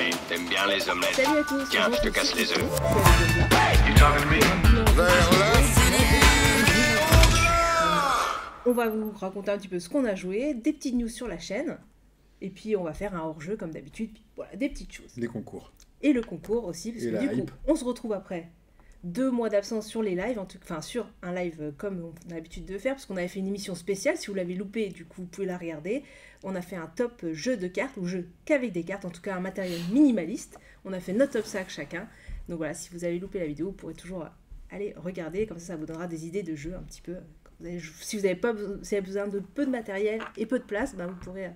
Hey, t'aimes bien les omelettes? Salut à tous. Tiens, je te casse les œufs. You talking to me? On va vous raconter un petit peu ce qu'on a joué, des petites news sur la chaîne, et puis on va faire un hors-jeu comme d'habitude, puis voilà, des petites choses. Les concours. Et le concours aussi, parce Et que la du coup, hype. on se retrouve après 2 mois d'absence sur les lives, enfin sur un live comme on a l'habitude de faire, parce qu'on avait fait une émission spéciale, si vous l'avez loupé, du coup vous pouvez la regarder. On a fait un top jeu de cartes, ou jeu qu'avec des cartes, en tout cas un matériel minimaliste. On a fait notre top 5 chacun. Donc voilà, si vous avez loupé la vidéo, vous pourrez toujours aller regarder, comme ça vous donnera des idées de jeu un petit peu. Si vous avez besoin de peu de matériel et peu de place, bah, vous pourrez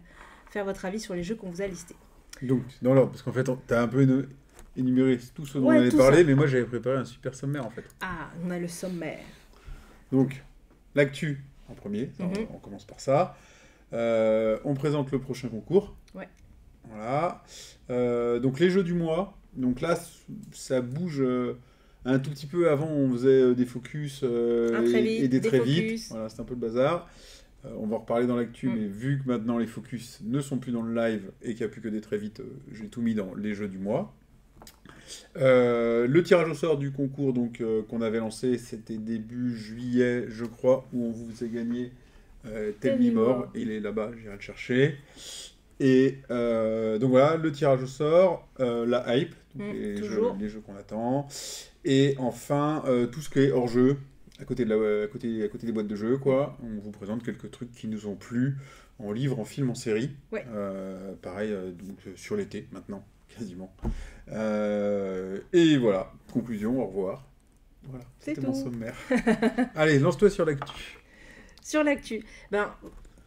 faire votre avis sur les jeux qu'on vous a listés. Donc, dans l'ordre, parce qu'en fait, t'as un peu énuméré tout ce dont Ouais, on avait tout parlé, ça. mais moi j'avais préparé un super sommaire en fait. Ah, on a le sommaire. Donc, l'actu en premier, ça, Mhm. on commence par ça. On présente le prochain concours. Ouais. Voilà. Donc, les jeux du mois. Donc là, ça bouge un tout petit peu. Avant, on faisait des focus Un très vite, et des des très focus. vite. Voilà, c'est un peu le bazar. On va en reparler dans l'actu, mais vu que maintenant les focus ne sont plus dans le live et qu'il n'y a plus que des très vite, j'ai tout mis dans les jeux du mois. Le tirage au sort du concours donc qu'on avait lancé, c'était début juillet, je crois, où on vous a gagné Tell Me More. Il est là-bas, j'irai le chercher. Et donc voilà, le tirage au sort, la hype, donc les jeux qu'on attend. Et enfin, tout ce qui est hors jeu. À côté des boîtes de jeux, quoi. On vous présente quelques trucs qui nous ont plu en livre, en film, en série. Ouais. Pareil, donc sur l'été, maintenant, quasiment. Et voilà, conclusion, au revoir. Voilà, C'est c'était mon tout. sommaire. Allez, lance-toi sur l'actu. Sur l'actu, ben,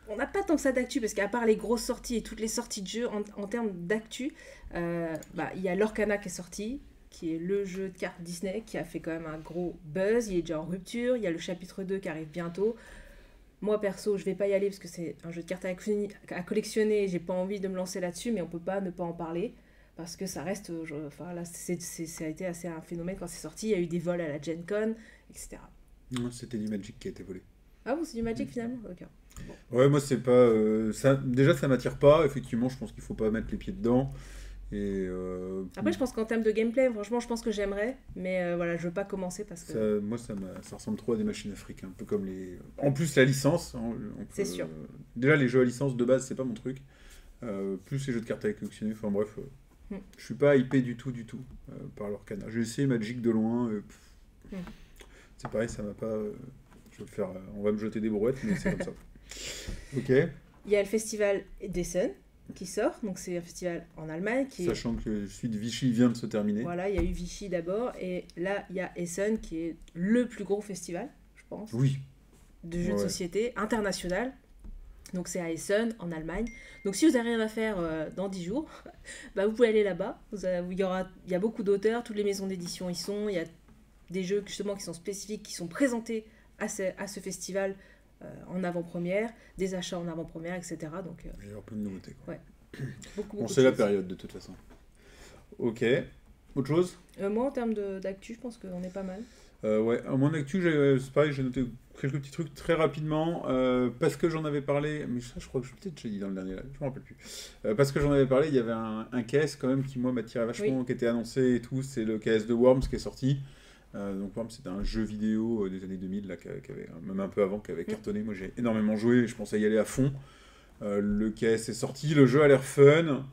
on n'a pas tant que ça d'actu, parce qu'à part les grosses sorties et toutes les sorties de jeux en termes d'actu, il y a l'Orcana qui est sorti, qui est le jeu de cartes Disney, qui a fait quand même un gros buzz. Il est déjà en rupture. Il y a le chapitre 2 qui arrive bientôt. Moi, perso, je vais pas y aller parce que c'est un jeu de cartes à collectionner. J'ai pas envie de me lancer là-dessus, mais on peut pas ne pas en parler. Parce que ça reste... Enfin, là, ça a été assez un phénomène quand c'est sorti. Il y a eu des vols à la Gen Con, etc. Non, c'était du Magic qui a été volé. Ah bon, c'est du Magic finalement? Ok. Ouais, moi, c'est pas... ça, déjà, ça m'attire pas. Effectivement, je pense qu'il faut pas mettre les pieds dedans. Et Après, je pense qu'en termes de gameplay, franchement, je pense que j'aimerais, mais voilà, je veux pas commencer parce que... moi, ça ressemble trop à des machines africaines, un peu comme les... En plus, la licence... C'est sûr. Déjà, les jeux à licence, de base, c'est pas mon truc. Plus les jeux de cartes à collectionner, enfin bref... Je suis pas hypé du tout par l'Orcana. J'ai essayé Magic de loin. C'est pareil, ça m'a pas... je vais le faire... on va me jeter des brouettes, mais c'est comme ça. Ok. Il y a le festival d'Essen qui sort, donc c'est un festival en Allemagne qui Sachant que celui de Vichy vient de se terminer. Voilà, il y a eu Vichy d'abord, et là il y a Essen qui est le plus gros festival, je pense, Oui. de jeux de société international. Donc c'est à Essen, en Allemagne. Donc si vous n'avez rien à faire dans 10 jours, bah, vous pouvez aller là-bas. Il y a beaucoup d'auteurs, toutes les maisons d'édition y sont, il y a des jeux justement qui sont spécifiques, qui sont présentés à ce festival en avant-première, des achats en avant-première, etc. Donc, Il va y avoir plein de nouveautés. Quoi. Ouais. Beaucoup Bon, de c'est la choses. période de toute façon. Ok. Autre chose? Moi, en termes d'actu, je pense qu'on est pas mal. Ouais, à mon actu, c'est pareil, j'ai noté quelques petits trucs très rapidement, parce que j'en avais parlé, mais ça je crois que je peut-être j'ai dit dans le dernier live, je me rappelle plus. Parce que j'en avais parlé, il y avait un KS quand même qui moi m'attirait vachement, qui était annoncé et tout, c'est le KS de Worms qui est sorti. Donc Worms c'était un jeu vidéo des années 2000, là, qui avait, même un peu avant, qui avait cartonné, moi j'ai énormément joué, je pensais y aller à fond. Le KS est sorti, le jeu a l'air fun,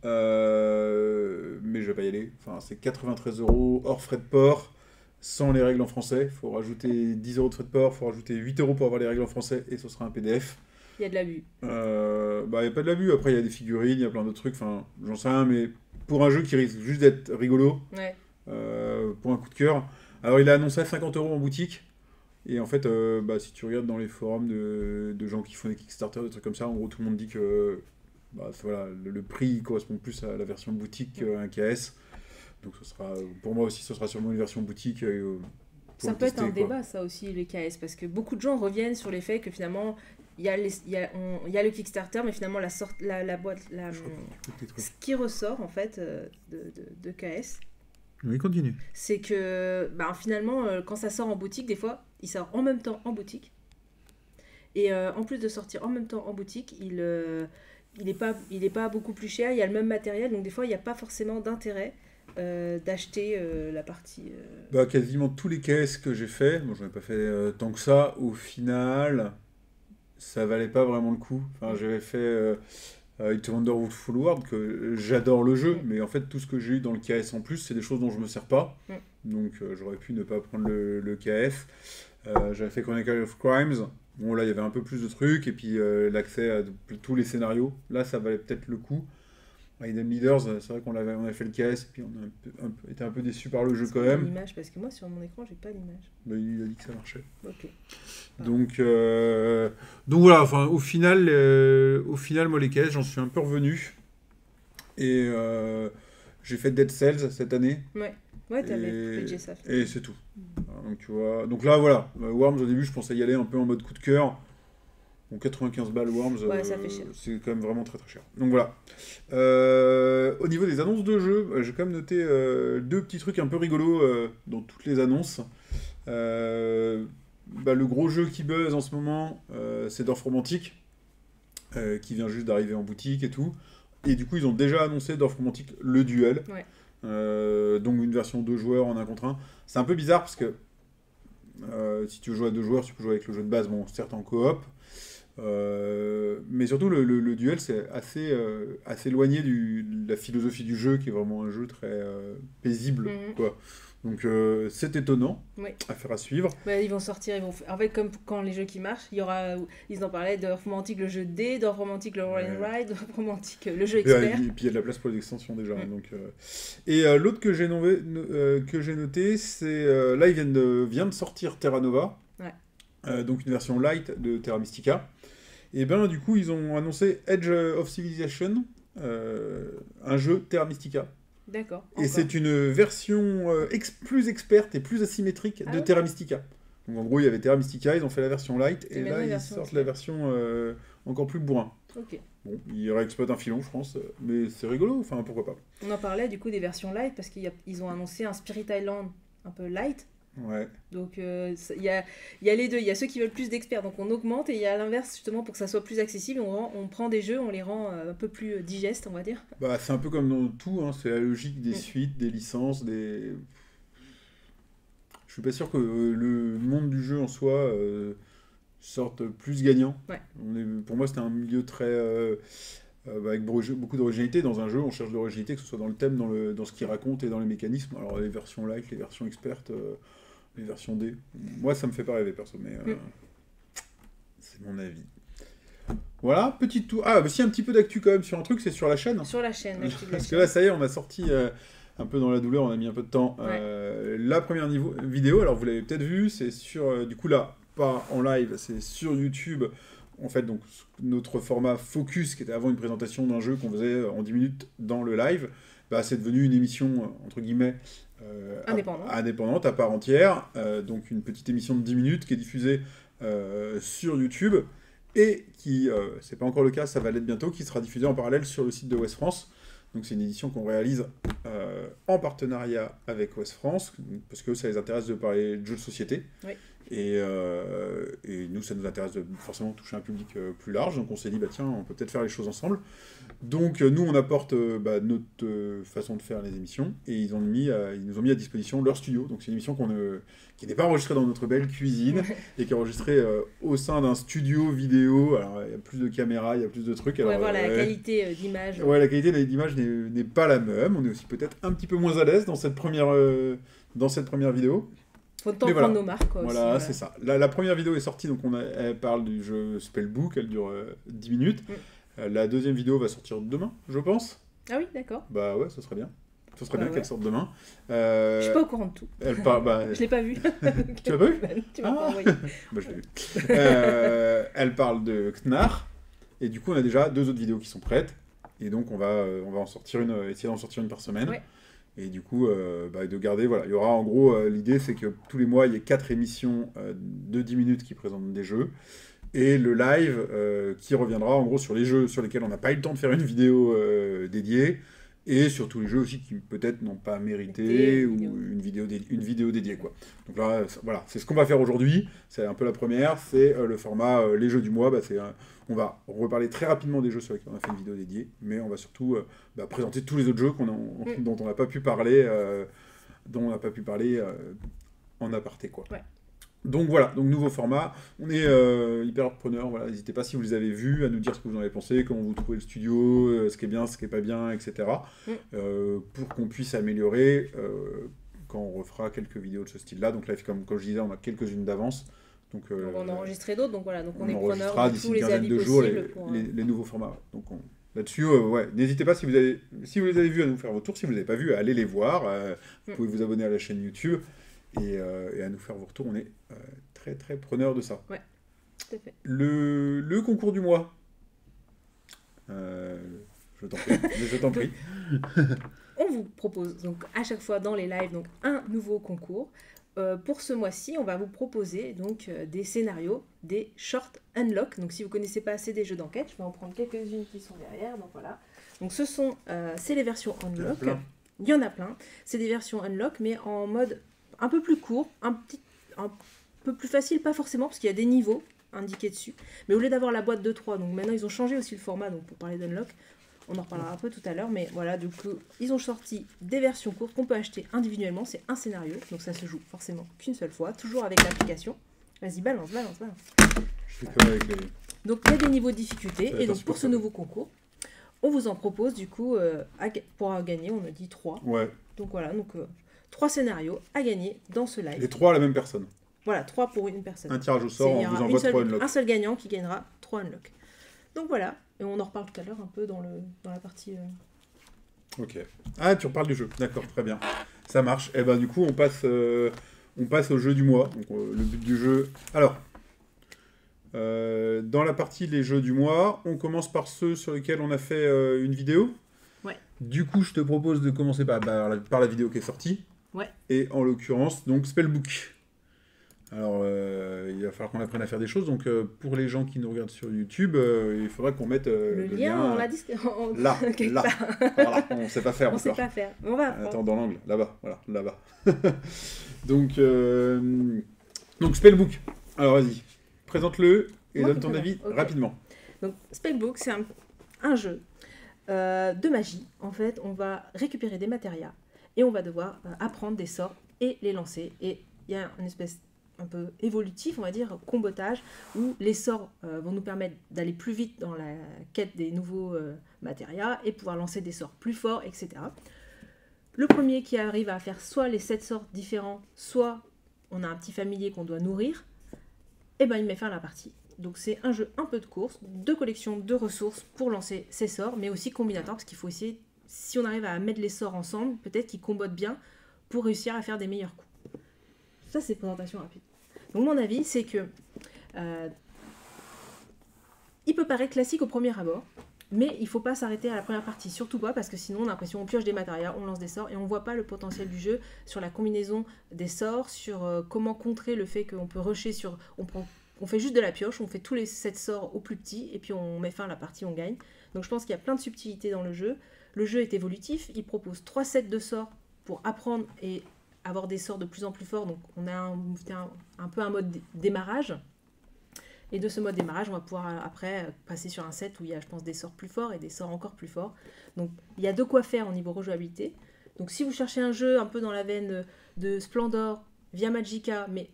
mais je vais pas y aller, enfin c'est 93 € hors frais de port. Sans les règles en français, il faut rajouter 10 € de frais de port, il faut rajouter 8 € pour avoir les règles en français, et ce sera un PDF. Il y a de l'abus. Il n'y a pas de l'abus, après il y a des figurines, il y a plein d'autres trucs, enfin j'en sais rien, mais pour un jeu qui risque juste d'être rigolo, Ouais. pour un coup de cœur, alors il a annoncé à 50 € en boutique, et en fait, si tu regardes dans les forums de gens qui font des Kickstarter, des trucs comme ça, en gros tout le monde dit que voilà, le prix correspond plus à la version boutique qu'un KS. Donc pour moi aussi, ce sera sûrement une version boutique. Ça peut être un débat, ça aussi, les KS, parce que beaucoup de gens reviennent sur les faits que finalement, il y a le Kickstarter, mais finalement, la boîte, ce qui ressort en fait de KS, oui, continue. c'est que finalement, quand ça sort en boutique, des fois, il sort en même temps en boutique. Et en plus de sortir en même temps en boutique, il est pas beaucoup plus cher, il y a le même matériel, donc des fois il n'y a pas forcément d'intérêt d'acheter la partie... Bah, quasiment tous les caisses que j'ai fait, bon, j'en ai pas fait tant que ça, au final, ça valait pas vraiment le coup. Enfin, j'avais fait It Wonderful World, que j'adore le jeu, mais en fait, tout ce que j'ai eu dans le KS en plus, c'est des choses dont je me sers pas. Donc, j'aurais pu ne pas prendre le KS. J'avais fait Chronicle of Crimes. Bon, là, il y avait un peu plus de trucs, et puis l'accès à tous les scénarios. Là, ça valait peut-être le coup. Hidden Leaders, c'est vrai qu'on avait fait le KS, et puis on a été un peu déçus par le jeu quand même. L'image, parce que moi, sur mon écran, j'ai pas l'image. Bah, il a dit que ça marchait. Ok. Donc voilà, enfin, au final, moi, les KS, j'en suis un peu revenu. Et j'ai fait Dead Cells cette année. Ouais, t'avais fait J-Saft. Et c'est tout. Donc, tu vois. Donc là, voilà. Worms, au début, je pensais y aller un peu en mode coup de cœur. Bon, 95 balles Worms, Ouais, ça fait cher. c'est quand même vraiment très très cher. Donc voilà. Au niveau des annonces de jeux, j'ai quand même noté deux petits trucs un peu rigolos dans toutes les annonces. Le gros jeu qui buzz en ce moment, c'est Dorf Romantique, qui vient juste d'arriver en boutique et tout. Et du coup, ils ont déjà annoncé Dorf Romantique le duel. Ouais. Donc une version 2 joueurs en 1 contre 1. C'est un peu bizarre parce que si tu veux jouer à 2 joueurs, tu peux jouer avec le jeu de base, bon, certes en coop. Mais surtout le duel, c'est assez éloigné de la philosophie du jeu, qui est vraiment un jeu très paisible, quoi. Donc c'est étonnant, affaire à suivre. Ils vont sortir, en fait, comme quand les jeux qui marchent, il y aura, ils en parlaient, Dorf Romantique le jeu D, Dorf Romantique le Roll and Ride, Dorf Romantique le jeu expert. Et puis il y a de la place pour les extensions déjà. Donc, Et l'autre que j'ai noté, c'est là il vient de sortir Terra Nova, donc une version light de Terra Mystica. Et ben du coup ils ont annoncé Edge of Civilization, un jeu Terra Mystica. D'accord. Et c'est une version plus experte et plus asymétrique de Terra Mystica. Donc en gros il y avait Terra Mystica, ils ont fait la version light, et là ils sortent la version encore plus bourrin. Ok. Bon, ils réexploitent un filon je pense, mais c'est rigolo, enfin pourquoi pas. On en parlait du coup des versions light, parce qu'ils ont annoncé un Spirit Island un peu light. Ouais. Donc il y a les deux, il y a ceux qui veulent plus d'experts, donc on augmente, et il y a l'inverse justement pour que ça soit plus accessible, on prend des jeux, on les rend un peu plus digestes, on va dire. Bah c'est un peu comme dans tout, hein, c'est la logique des suites, des licences, des... Je suis pas sûr que le monde du jeu en soi sorte plus gagnant. Ouais. Pour moi c'était un milieu très... avec beaucoup d'originalité. Dans un jeu, on cherche de l'originalité, que ce soit dans le thème, dans ce qu'il raconte et dans les mécanismes. Alors les versions light, les versions expertes, les versions D. Moi, ça me fait pas rêver, perso, mais c'est mon avis. Voilà, petit tour. Ah, si un petit peu d'actu quand même sur un truc, c'est sur la chaîne. Sur la chaîne, Parce que là, ça y est, on a sorti un peu dans la douleur, on a mis un peu de temps. La première vidéo, alors vous l'avez peut-être vu, c'est sur, du coup là, pas en live, c'est sur YouTube. En fait, donc, notre format Focus, qui était avant une présentation d'un jeu qu'on faisait en 10 minutes dans le live, c'est devenu une émission, entre guillemets, indépendante, à part entière. Donc, une petite émission de 10 minutes qui est diffusée sur YouTube et qui, c'est pas encore le cas, ça va l'être bientôt, qui sera diffusée en parallèle sur le site de Ouest France. Donc, c'est une édition qu'on réalise en partenariat avec Ouest France, parce que ça les intéresse de parler de jeux de société. Oui. Et nous, ça nous intéresse de forcément toucher un public plus large. Donc on s'est dit, tiens, on peut peut-être faire les choses ensemble. Donc nous, on apporte notre façon de faire les émissions. Et ils nous ont mis à disposition leur studio. Donc c'est une émission qui n'est pas enregistrée dans notre belle cuisine, et qui est enregistrée au sein d'un studio vidéo. Alors il y a plus de caméras, il y a plus de trucs. Alors, la qualité d'image. Ouais, la qualité d'image n'est pas la même. On est aussi peut-être un petit peu moins à l'aise dans cette première vidéo. Faut prendre nos marques. Quoi, voilà, aussi, c'est ça. La première vidéo est sortie, donc elle parle du jeu Spellbook, elle dure 10 minutes. La deuxième vidéo va sortir demain, je pense. Ah oui, d'accord. Bah ouais, ça serait bien. Ça serait bien qu'elle sorte demain. Je suis pas au courant de tout. Je l'ai pas vu. Tu l'as pas vu? Tu m'as pas envoyé. Je l'ai vu. Elle parle de Knar, et du coup on a déjà 2 autres vidéos qui sont prêtes, et donc on va en sortir essayer d'en sortir une par semaine. Ouais. Et du coup, de garder, voilà, il y aura en gros, l'idée c'est que tous les mois, il y ait 4 émissions de 10 minutes qui présentent des jeux, et le live qui reviendra en gros sur les jeux sur lesquels on n'a pas eu le temps de faire une vidéo dédiée, et sur tous les jeux aussi qui peut-être n'ont pas mérité Des ou vidéos. une vidéo dédiée, quoi. Donc là, voilà, c'est ce qu'on va faire aujourd'hui. C'est un peu la première, c'est le format les jeux du mois. On va reparler très rapidement des jeux sur lesquels on a fait une vidéo dédiée, mais on va surtout présenter tous les autres jeux dont on n'a pas pu parler, en aparté, quoi. Ouais. Donc voilà, donc nouveau format. On est hyper preneur. Voilà, n'hésitez pas si vous les avez vus à nous dire ce que vous en avez pensé, comment vous trouvez le studio, ce qui est bien, ce qui est pas bien, etc. Pour qu'on puisse améliorer quand on refera quelques vidéos de ce style-là. Donc là, comme je disais, on a quelques-unes d'avance. Donc, on a enregistré d'autres, donc voilà, donc on est preneur enregistrera de d'ici tous une les quinzaine avis de jours possibles. les nouveaux formats. Donc là-dessus, n'hésitez pas si vous les avez vus à nous faire vos tours. Si vous ne les avez pas vus, allez les voir. Vous pouvez vous abonner à la chaîne YouTube et à nous faire vos retours. On est très très preneur de ça. Ouais, tout à fait. Le concours du mois. Je t'en prie. On vous propose donc à chaque fois dans les lives donc un nouveau concours. Pour ce mois-ci, on va vous proposer donc des scénarios, des short unlock. Donc si vous connaissez pas assez des jeux d'enquête, je vais en prendre quelques-unes qui sont derrière. Donc voilà. Donc c'est les versions unlock. Il y en a plein. C'est des versions unlock, mais en mode un peu plus court, un peu plus facile, pas forcément parce qu'il y a des niveaux indiqués dessus. Mais au lieu d'avoir la boîte de 3, donc maintenant ils ont changé aussi le format. Donc pour parler d'unlock, on en reparlera un peu tout à l'heure, mais voilà, du coup, ils ont sorti des versions courtes qu'on peut acheter individuellement, c'est un scénario, donc ça se joue forcément qu'une seule fois, toujours avec l'application. Vas-y, balance. Je fais comme avec les... Donc il y a des niveaux de difficulté, et donc pour ce nouveau concours, on vous en propose du coup, pour gagner, on a dit 3. Ouais. Donc voilà, 3 scénarios à gagner dans ce live. Les 3 à la même personne. Voilà, 3 pour une personne. Un tirage au sort, on vous envoie 3 unlocks. Un seul gagnant qui gagnera 3 unlocks. Donc voilà, et on en reparle tout à l'heure un peu dans la partie... Ok. Ah, tu reparles du jeu. D'accord, très bien. Ça marche. Et ben du coup, on passe au jeu du mois. Donc le but du jeu... Alors, dans la partie les jeux du mois, on commence par ceux sur lesquels on a fait une vidéo. Ouais. Du coup, je te propose de commencer par la vidéo qui est sortie. Ouais. Et en l'occurrence, donc Spellbook. Alors, il va falloir qu'on apprenne à faire des choses. Donc, pour les gens qui nous regardent sur YouTube, il faudra qu'on mette le lien, on l'a dit. Là. Voilà, on ne sait pas faire on encore. Sait pas faire. On va apprendre. Attends, dans l'angle, là-bas. Voilà, là-bas. donc, Spellbook. Alors, vas-y, présente-le et donne ton avis rapidement. Donc, Spellbook, c'est un jeu de magie. En fait, on va récupérer des matérias et on va devoir apprendre des sorts et les lancer. Et il y a une espèce un peu évolutif, on va dire, combotage, où les sorts vont nous permettre d'aller plus vite dans la quête des nouveaux matérias et pouvoir lancer des sorts plus forts, etc. Le premier qui arrive à faire soit les 7 sorts différents, soit on a un petit familier qu'on doit nourrir, et ben il met fin à la partie. Donc c'est un jeu un peu de course, de collection de ressources pour lancer ses sorts, mais aussi combinatoire, parce qu'il faut essayer, si on arrive à mettre les sorts ensemble, peut-être qu'ils combotent bien pour réussir à faire des meilleurs coups. Ça, c'est présentation rapide. Donc, mon avis, c'est que il peut paraître classique au premier abord, mais il ne faut pas s'arrêter à la première partie, surtout pas, parce que sinon, on a l'impression qu'on pioche des matérias, on lance des sorts, et on ne voit pas le potentiel du jeu sur la combinaison des sorts, sur comment contrer le fait qu'on peut rusher sur... On fait juste de la pioche, on fait tous les 7 sorts au plus petit, et puis on met fin à la partie, on gagne. Donc, je pense qu'il y a plein de subtilités dans le jeu. Le jeu est évolutif, il propose 3 sets de sorts pour apprendre et avoir des sorts de plus en plus forts, donc on a un peu un mode démarrage, et de ce mode démarrage on va pouvoir après passer sur un set où il y a je pense des sorts plus forts et des sorts encore plus forts, donc il y a de quoi faire au niveau rejouabilité. Donc si vous cherchez un jeu un peu dans la veine de Splendor via Magicka, mais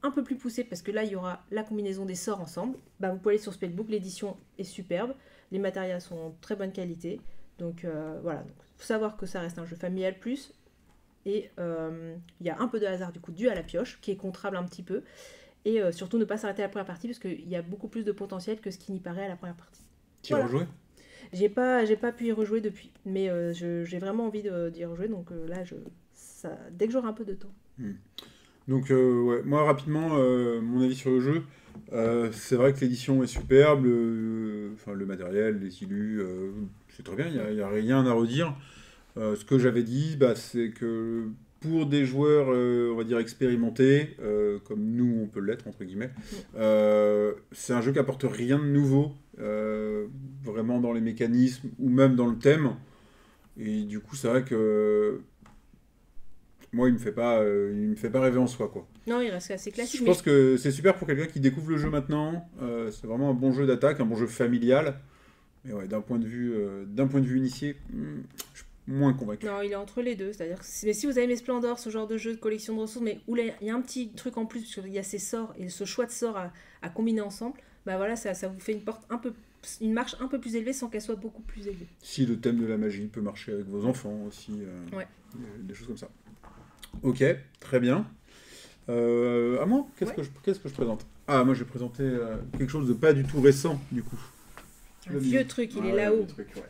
un peu plus poussé parce que là il y aura la combinaison des sorts ensemble, bah, vous pouvez aller sur Spellbook, l'édition est superbe, les matériaux sont de très bonne qualité, donc voilà, il faut savoir que ça reste un jeu familial plus. Et il y a un peu de hasard du coup dû à la pioche qui est contrable un petit peu, et surtout ne pas s'arrêter à la première partie parce qu'il y a beaucoup plus de potentiel que ce qui n'y paraît à la première partie. Tu as rejoué ? J'ai pas pu y rejouer depuis, mais j'ai vraiment envie d'y rejouer, donc là dès que j'aurai un peu de temps. Donc ouais, moi rapidement mon avis sur le jeu, c'est vrai que l'édition est superbe, le matériel, les illus, c'est très bien, il n'y a rien à redire. Ce que j'avais dit, c'est que pour des joueurs, on va dire, expérimentés, comme nous, on peut l'être, entre guillemets, c'est un jeu qui apporte rien de nouveau, vraiment dans les mécanismes ou même dans le thème. Et du coup, c'est vrai que moi, il me fait pas rêver en soi, quoi. Non, il reste assez classique. Je pense que c'est super pour quelqu'un qui découvre le jeu maintenant. C'est vraiment un bon jeu d'attaque, un bon jeu familial. Mais ouais, d'un point de vue initié, je suis moins convaincu. Non, il est entre les deux. C'est-à-dire, mais si vous avez aimé Splendor, ce genre de jeu de collection de ressources, mais où il y a un petit truc en plus, parce qu'il y a ces sorts et ce choix de sorts à combiner ensemble, bah voilà, ça vous fait une marche un peu plus élevée sans qu'elle soit beaucoup plus élevée. Si le thème de la magie peut marcher avec vos enfants aussi, Ouais. des choses comme ça. Ok, très bien. À moi, qu'est-ce que je présente? Ah, moi, je vais présenter quelque chose de pas du tout récent, du coup. Un vieux truc, il est là-haut. le truc, ouais.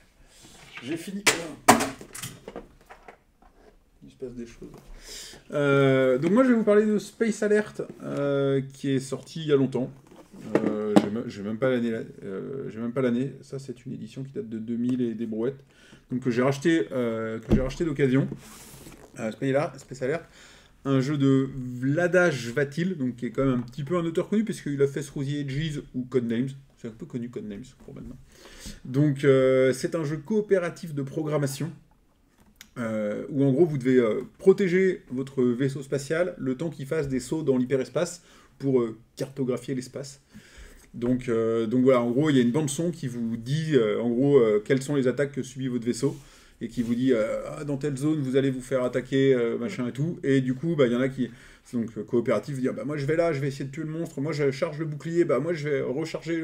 J'ai fini. Il se passe des choses. Donc moi, je vais vous parler de Space Alert, qui est sorti il y a longtemps. J'ai même pas l'année. Ça, c'est une édition qui date de 2000 et des brouettes. Donc que j'ai racheté d'occasion. Space Alert. Un jeu de Vlaada Chvátil, donc qui est quand même un petit peu un auteur connu, puisqu'il a fait Through the Ages ou Codenames. C'est un peu connu Codenames pour maintenant. Donc c'est un jeu coopératif de programmation, où en gros vous devez protéger votre vaisseau spatial le temps qu'il fasse des sauts dans l'hyperespace pour cartographier l'espace. Donc voilà, en gros il y a une bande son qui vous dit en gros quelles sont les attaques que subit votre vaisseau, et qui vous dit dans telle zone vous allez vous faire attaquer machin et tout, et du coup il y en a qui donc coopératif dire moi je vais là, je vais essayer de tuer le monstre, moi je charge le bouclier, moi je vais recharger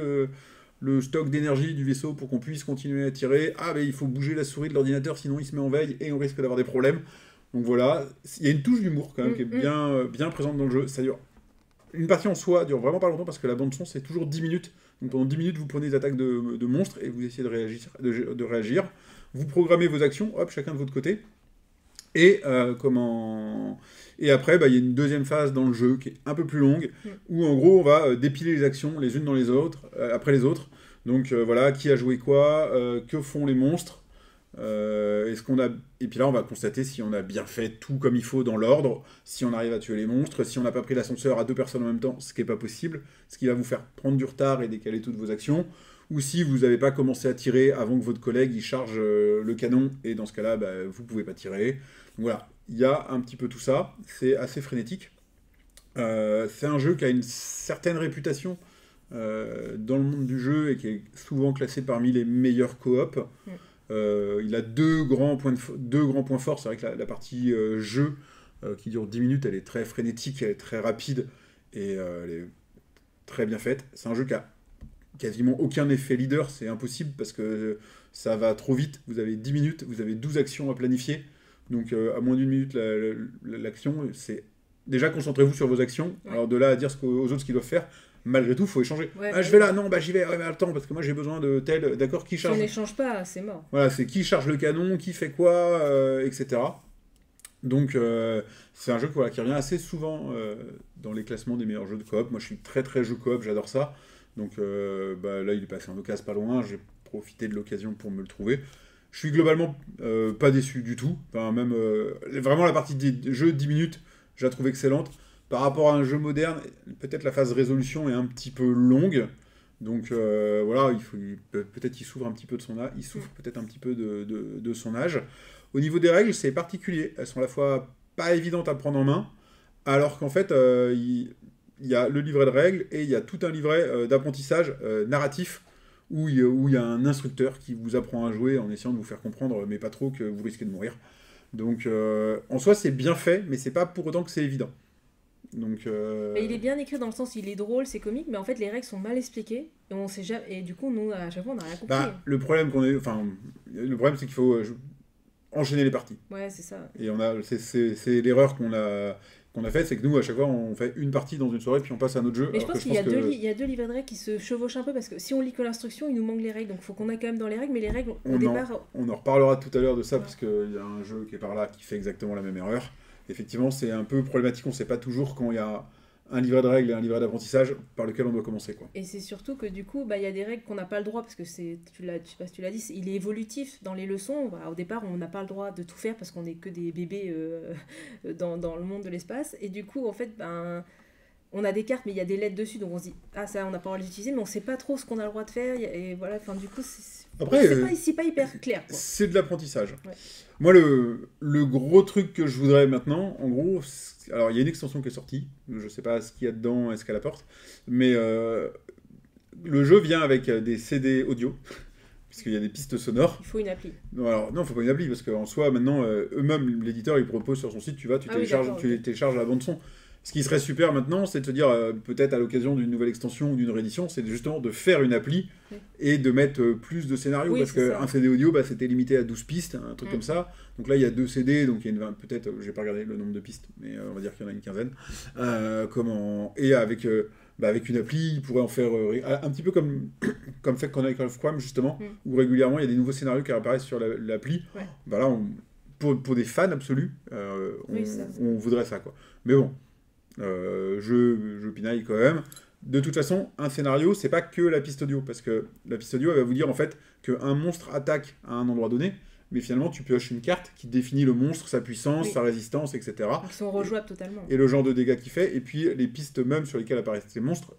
le stock d'énergie du vaisseau pour qu'on puisse continuer à tirer, il faut bouger la souris de l'ordinateur sinon il se met en veille et on risque d'avoir des problèmes. Donc voilà, il y a une touche d'humour quand même qui est bien présente dans le jeu. Ça dure, une partie en soi dure vraiment pas longtemps parce que la bande son c'est toujours 10 minutes, donc pendant 10 minutes vous prenez des attaques de monstres et vous essayez de réagir. Vous programmez vos actions, hop, chacun de votre côté. Et après, il y a une deuxième phase dans le jeu qui est un peu plus longue, où en gros, on va dépiler les actions les unes dans les autres, après les autres. Donc voilà, qui a joué quoi, que font les monstres, et puis là, on va constater si on a bien fait tout comme il faut dans l'ordre, si on arrive à tuer les monstres, si on n'a pas pris l'ascenseur à 2 personnes en même temps, ce qui n'est pas possible, ce qui va vous faire prendre du retard et décaler toutes vos actions. Ou si vous n'avez pas commencé à tirer avant que votre collègue il charge le canon, et dans ce cas-là, vous ne pouvez pas tirer. Donc voilà, il y a un petit peu tout ça, c'est assez frénétique. C'est un jeu qui a une certaine réputation dans le monde du jeu, et qui est souvent classé parmi les meilleurs coops. Il a deux grands points forts. C'est vrai que la partie jeu, qui dure 10 minutes, elle est très frénétique, elle est très rapide, et elle est très bien faite. C'est un jeu qui a quasiment aucun effet leader, c'est impossible parce que ça va trop vite. Vous avez 10 minutes, vous avez 12 actions à planifier. Donc à moins d'une minute l'action, c'est déjà concentrez-vous sur vos actions. Ouais. Alors de là à dire aux autres ce qu'ils doivent faire, malgré tout, il faut échanger. Ouais, je vais là, non, j'y vais, mais attends, parce que moi j'ai besoin de tel, d'accord, qui charge. Si on n'échange pas, c'est mort. Voilà, c'est qui charge le canon, qui fait quoi, etc. Donc c'est un jeu qui revient assez souvent dans les classements des meilleurs jeux de coop. Moi je suis très très jeu coop, j'adore ça. Donc là, il est passé en occasion pas loin, j'ai profité de l'occasion pour me le trouver. Je suis globalement pas déçu du tout. Enfin, même vraiment la partie des jeux 10 minutes, je la trouve excellente. Par rapport à un jeu moderne, peut-être la phase résolution est un petit peu longue. Donc voilà, peut-être qu'il souffre un petit peu de son âge. Il souffre peut-être un petit peu de son âge. Au niveau des règles, c'est particulier. Elles sont à la fois pas évidentes à prendre en main, alors qu'en fait, il y a le livret de règles et il y a tout un livret d'apprentissage narratif où il y a un instructeur qui vous apprend à jouer en essayant de vous faire comprendre, mais pas trop, que vous risquez de mourir. Donc en soi, c'est bien fait, mais c'est pas pour autant que c'est évident. Donc, mais il est bien écrit dans le sens, il est drôle, c'est comique, mais en fait les règles sont mal expliquées et on sait jamais, et du coup nous à chaque fois on n'a rien compris. Le problème c'est qu'il faut enchaîner les parties. Ouais, c'est ça. Et c'est l'erreur qu'on a fait, c'est que nous, à chaque fois, on fait une partie dans une soirée, puis on passe à un autre jeu. Mais je pense qu'il y a deux livrets de règles qui se chevauchent un peu, parce que si on lit que l'instruction, il nous manque les règles. Donc il faut qu'on aille quand même dans les règles, mais les règles, au départ... On en reparlera tout à l'heure de ça, parce qu'il y a un jeu qui est par là, qui fait exactement la même erreur. Effectivement, c'est un peu problématique, on ne sait pas toujours quand il y a un livret de règles et un livret d'apprentissage par lequel on doit commencer, quoi. Et c'est surtout que du coup, il y a des règles qu'on n'a pas le droit, parce que je sais pas si tu l'as dit, il est évolutif dans les leçons. Au départ, on n'a pas le droit de tout faire parce qu'on n'est que des bébés dans le monde de l'espace. Et du coup, en fait, on a des cartes, mais il y a des lettres dessus, donc on se dit, ça, on n'a pas le droit de les utiliser, mais on ne sait pas trop ce qu'on a le droit de faire. Et voilà, du coup, Après, c'est pas hyper clair, quoi. c'est de l'apprentissage. Ouais. Moi, le gros truc que je voudrais maintenant, en gros, alors il y a une extension qui est sortie, je sais pas ce qu'il y a dedans et ce qu'elle apporte, mais le jeu vient avec des CD audio, puisqu'il y a des pistes sonores. Il faut une appli. Non, alors, non, faut pas une appli, parce qu'en soi, maintenant, eux-mêmes, l'éditeur, il propose sur son site, tu vas, tu Ah oui, télécharges, d'accord, tu ok. télécharges la bande-son. Ce qui serait super maintenant, c'est de se dire, peut-être à l'occasion d'une nouvelle extension ou d'une réédition, c'est justement de faire une appli Oui. et de mettre plus de scénarios, Oui, parce c'est ça. qu'un CD audio, bah, c'était limité à 12 pistes, un truc comme ça. Donc là, il y a 2 CD, donc il y a peut-être, j'ai pas regardé le nombre de pistes, mais on va dire qu'il y en a une quinzaine. Et avec... avec une appli, il pourrait en faire un petit peu comme fait qu'on a avec Call of Crime, justement, où régulièrement il y a des nouveaux scénarios qui apparaissent sur l'appli. Ouais. Bah là, pour des fans absolus, Oui, ça. on voudrait ça, quoi. Mais bon, je pinaille quand même. De toute façon, un scénario, c'est pas que la piste audio, parce que la piste audio, elle va vous dire en fait qu'un monstre attaque à un endroit donné, mais finalement, tu pioches une carte qui définit le monstre, sa puissance, Oui. sa résistance, etc. Donc, ils sont rejouables totalement. Et le genre de dégâts qu'il fait, et puis les pistes même sur lesquelles apparaissent ces monstres,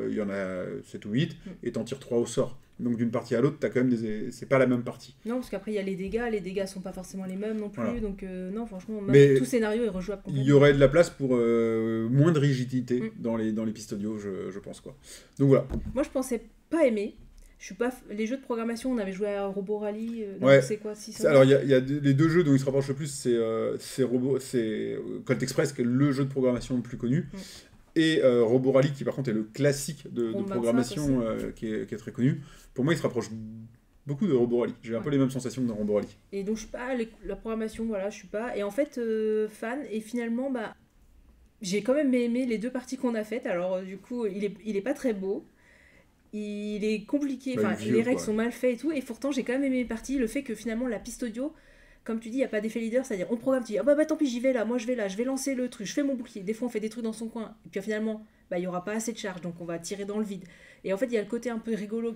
il y en a 7 ou 8, et t'en tires 3 au sort. Donc d'une partie à l'autre, t'as quand même c'est pas la même partie. Non, parce qu'après, il y a les dégâts sont pas forcément les mêmes non plus, Voilà. donc non, franchement, Mais tout scénario est rejouable Il complètement. y aurait de la place pour moins de rigidité dans les pistes audio, je pense, quoi. Donc voilà. Moi, je pensais pas aimer. Je suis pas les jeux de programmation, on avait joué à Robo Rally. Non, Ouais. c'est quoi 600 Alors, il y a les 2 jeux dont ils se rapprochent le plus, c'est Colt Express, qui est le jeu de programmation le plus connu, et Robo Rally, qui par contre est le classique de Bomb programmation qui est très connu. Pour moi, il se rapproche beaucoup de Robo Rally. J'ai un peu les mêmes sensations que dans Robo Rally. Et donc, je suis pas la programmation, voilà, je suis pas. Et en fait, fan, et finalement, bah, j'ai quand même aimé les 2 parties qu'on a faites. Alors, du coup, il est pas très beau. Il est compliqué, Bah, enfin, il est vieux, les règles quoi. sont mal faites et tout, et pourtant j'ai quand même aimé les parties, le fait que finalement la piste audio, comme tu dis, il n'y a pas d'effet leader, c'est-à-dire on programme, tu dis, ah bah tant pis, j'y vais là, moi je vais là, je vais lancer le truc, je fais mon bouclier, des fois on fait des trucs dans son coin, et puis finalement, bah il n'y aura pas assez de charge, donc on va tirer dans le vide. Et en fait, il y a le côté un peu rigolo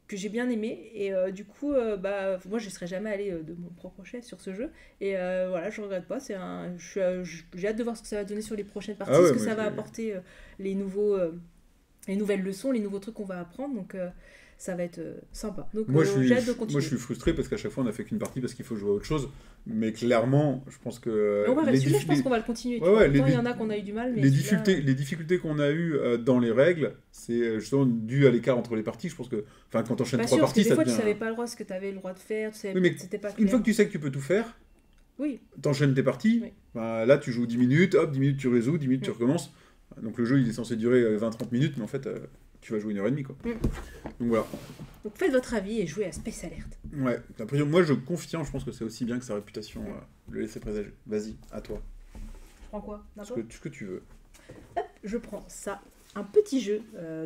que j'ai bien aimé, et du coup, bah moi je ne serais jamais allée de mon propre chef sur ce jeu, et voilà, je regrette pas, j'ai hâte de voir ce que ça va donner sur les prochaines parties, Ah ouais, ce que moi, ça va apporter les nouvelles leçons, les nouveaux trucs qu'on va apprendre, donc ça va être sympa. Donc j'ai hâte de continuer. Moi, je suis frustré parce qu'à chaque fois, on a fait qu'une partie parce qu'il faut jouer à autre chose. Mais clairement, je pense que... Mais on va celui-là, je pense qu'on va le continuer. Ouais, ouais, Autant il y en a qu'on a eu du mal, mais les celui-là, difficultés qu'on a eues dans les règles, c'est justement dû à l'écart entre les parties. Je pense que quand t'enchaînes pas 3 sûr, parce que parties, des ça fois tu devient... savais pas le droit ce que tu avais le droit de faire, tu savais Oui, mais c'était pas clair. Une fois que tu sais que tu peux tout faire, Oui, t'enchaînes tes parties, Oui. bah, là tu joues 10 minutes, hop, 10 minutes tu résous, 10 minutes tu Mm. recommences. Donc le jeu il est censé durer 20-30 minutes, mais en fait tu vas jouer 1h30 quoi. Mm. Donc voilà. donc faites votre avis et jouez à Space Alert. Ouais, après, moi je confie, je pense que c'est aussi bien que sa réputation le laisser présager. Vas-y, à toi. Je prends quoi? Ce N'importe. que tu veux. Hop, je prends ça. Un petit jeu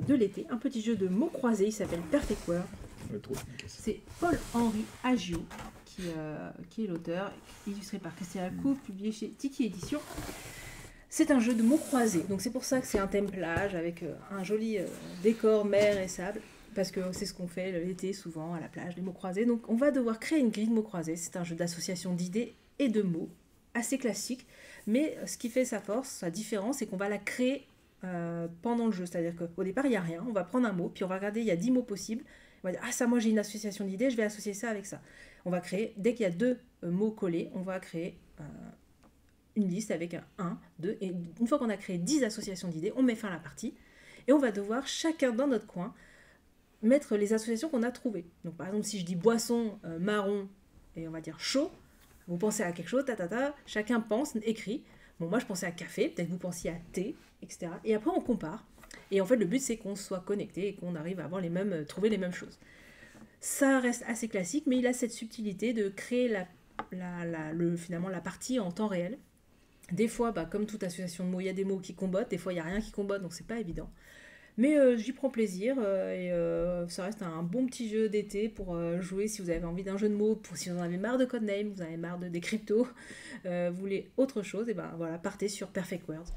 de l'été, un petit jeu de mots croisés, il s'appelle Perfect World. Trop. C'est Paul-Henri Agio qui est l'auteur, illustré par Christian Lacou, publié chez Tiki Édition. C'est un jeu de mots croisés, donc c'est pour ça que c'est un thème plage avec un joli décor mer et sable, parce que c'est ce qu'on fait l'été souvent à la plage, les mots croisés. Donc on va devoir créer une grille de mots croisés. C'est un jeu d'association d'idées et de mots, assez classique, mais ce qui fait sa force, sa différence, c'est qu'on va la créer pendant le jeu. C'est-à-dire qu'au départ, il n'y a rien, on va prendre un mot, puis on va regarder, il y a 10 mots possibles. On va dire, ah ça, moi j'ai une association d'idées, je vais associer ça avec ça. On va créer, dès qu'il y a 2 mots collés, on va créer une liste avec un 1, 2, et une fois qu'on a créé 10 associations d'idées, on met fin à la partie, et on va devoir, chacun dans notre coin, mettre les associations qu'on a trouvées. Donc par exemple, si je dis boisson, marron, et on va dire chaud, vous pensez à quelque chose, chacun pense, écrit. Bon, moi je pensais à café, peut-être vous pensiez à thé, etc. Et après on compare. Et en fait, le but c'est qu'on soit connecté et qu'on arrive à avoir trouver les mêmes choses. Ça reste assez classique, mais il a cette subtilité de créer finalement la partie en temps réel. Des fois, comme toute association de mots, il y a des mots qui combattent, des fois il n'y a rien qui combatte, donc c'est pas évident. Mais j'y prends plaisir et ça reste un bon petit jeu d'été pour jouer si vous avez envie d'un jeu de mots, si vous en avez marre de Codename, vous en avez marre des cryptos, vous voulez autre chose, et voilà, partez sur Perfect World.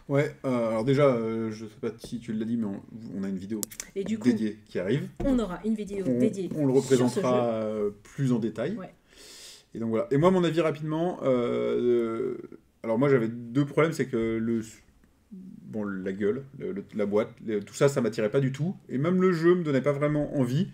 Ouais, alors déjà, je sais pas si tu l'as dit, mais on a une vidéo Et du coup, dédiée qui arrive. on aura une vidéo dédiée. On le sur ce représentera plus en détail. Ouais. Et donc voilà. Et moi, mon avis rapidement, alors moi j'avais 2 problèmes, c'est que la gueule, la boîte, tout ça, ça m'attirait pas du tout. Et même le jeu me donnait pas vraiment envie.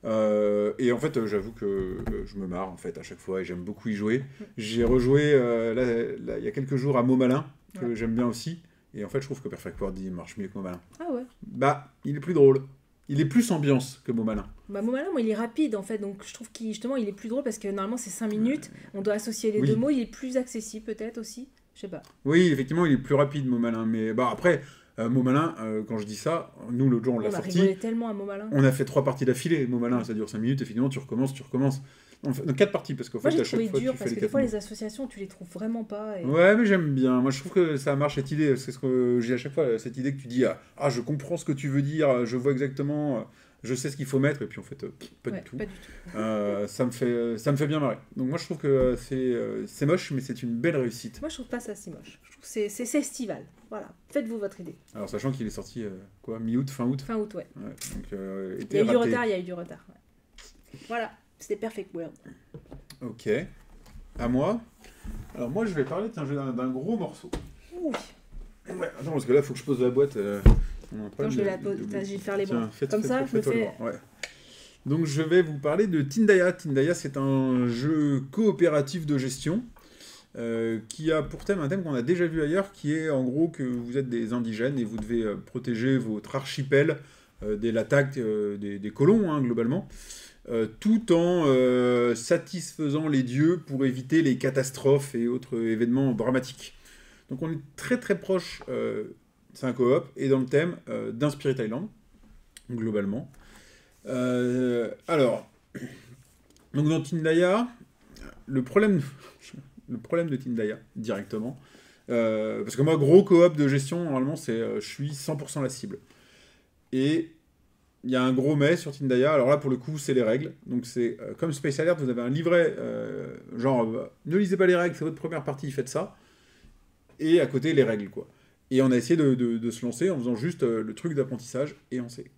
Et en fait, j'avoue que je me marre en fait à chaque fois et j'aime beaucoup y jouer. J'ai rejoué là, il y a quelques jours à Momalin, que j'aime bien aussi. Et en fait, je trouve que Perfect World il marche mieux que Momalin. Ah ouais. Bah, il est plus drôle. Il est plus ambiance que Momalin. Bah, Momalin, moi, il est rapide en fait, donc je trouve qu'il justement il est plus drôle parce que normalement c'est 5 minutes, on doit associer les deux mots, il est plus accessible peut-être aussi, je sais pas. Oui, effectivement, il est plus rapide Momalin, mais bah après, Momalin, quand je dis ça, nous l'autre jour on l'a On a sorti, rigolé tellement à Momalin. on a fait 3 parties d'affilée. Momalin, ça dure 5 minutes, effectivement, tu recommences. Donc 4 parties, parce qu'en fait, Moi j'ai à chaque trouvé fois, dur tu fais parce les que 4 des fois mots. les associations tu les trouves vraiment pas. Et... Ouais, mais j'aime bien. Moi, je trouve que ça marche cette idée. C'est ce que j'ai à chaque fois, cette idée que tu dis, ah, je comprends ce que tu veux dire, je vois exactement, je sais ce qu'il faut mettre, et puis en fait, pas du tout. Pas du tout. Ça me fait bien marrer. Donc moi, je trouve que c'est moche, mais c'est une belle réussite. Moi je trouve pas ça si moche. Je trouve que c'est estival. Voilà, faites-vous votre idée. Alors, sachant qu'il est sorti, mi-août, fin août. Fin août, ouais. Ouais, donc, Il y été a eu du raté. retard, il y a eu du retard. Ouais. Voilà, c'était Perfect World. Ok. À moi. Alors moi, je vais parler d'un gros morceau. Oui. Ouais, attends, parce que là, il faut que je pose la boîte. On a pas Attends, je vais de- la poser. de- Attends, je vais faire les Tiens, bras. faites- Comme faites- ça, je me faites-toi le fais. bras, ouais. Donc je vais vous parler de Tindaya. Tindaya, c'est un jeu coopératif de gestion qui a pour thème un thème qu'on a déjà vu ailleurs, qui est en gros que vous êtes des indigènes et vous devez protéger votre archipel de l'attaque des colons, hein, globalement, tout en satisfaisant les dieux pour éviter les catastrophes et autres événements dramatiques. Donc on est très très proche, c'est un coop, et dans le thème d'un Spirit Island, globalement. Alors, donc dans Tindaya, le problème de Tindaya, directement, parce que moi, gros coop de gestion, normalement, c'est je suis 100% la cible. Et il y a un gros mais sur Tindaya, alors là, pour le coup, c'est les règles. Donc c'est comme Space Alert, vous avez un livret, ne lisez pas les règles, c'est votre première partie, faites ça. Et à côté, les règles, quoi. Et on a essayé de se lancer en faisant juste le truc d'apprentissage, et on s'est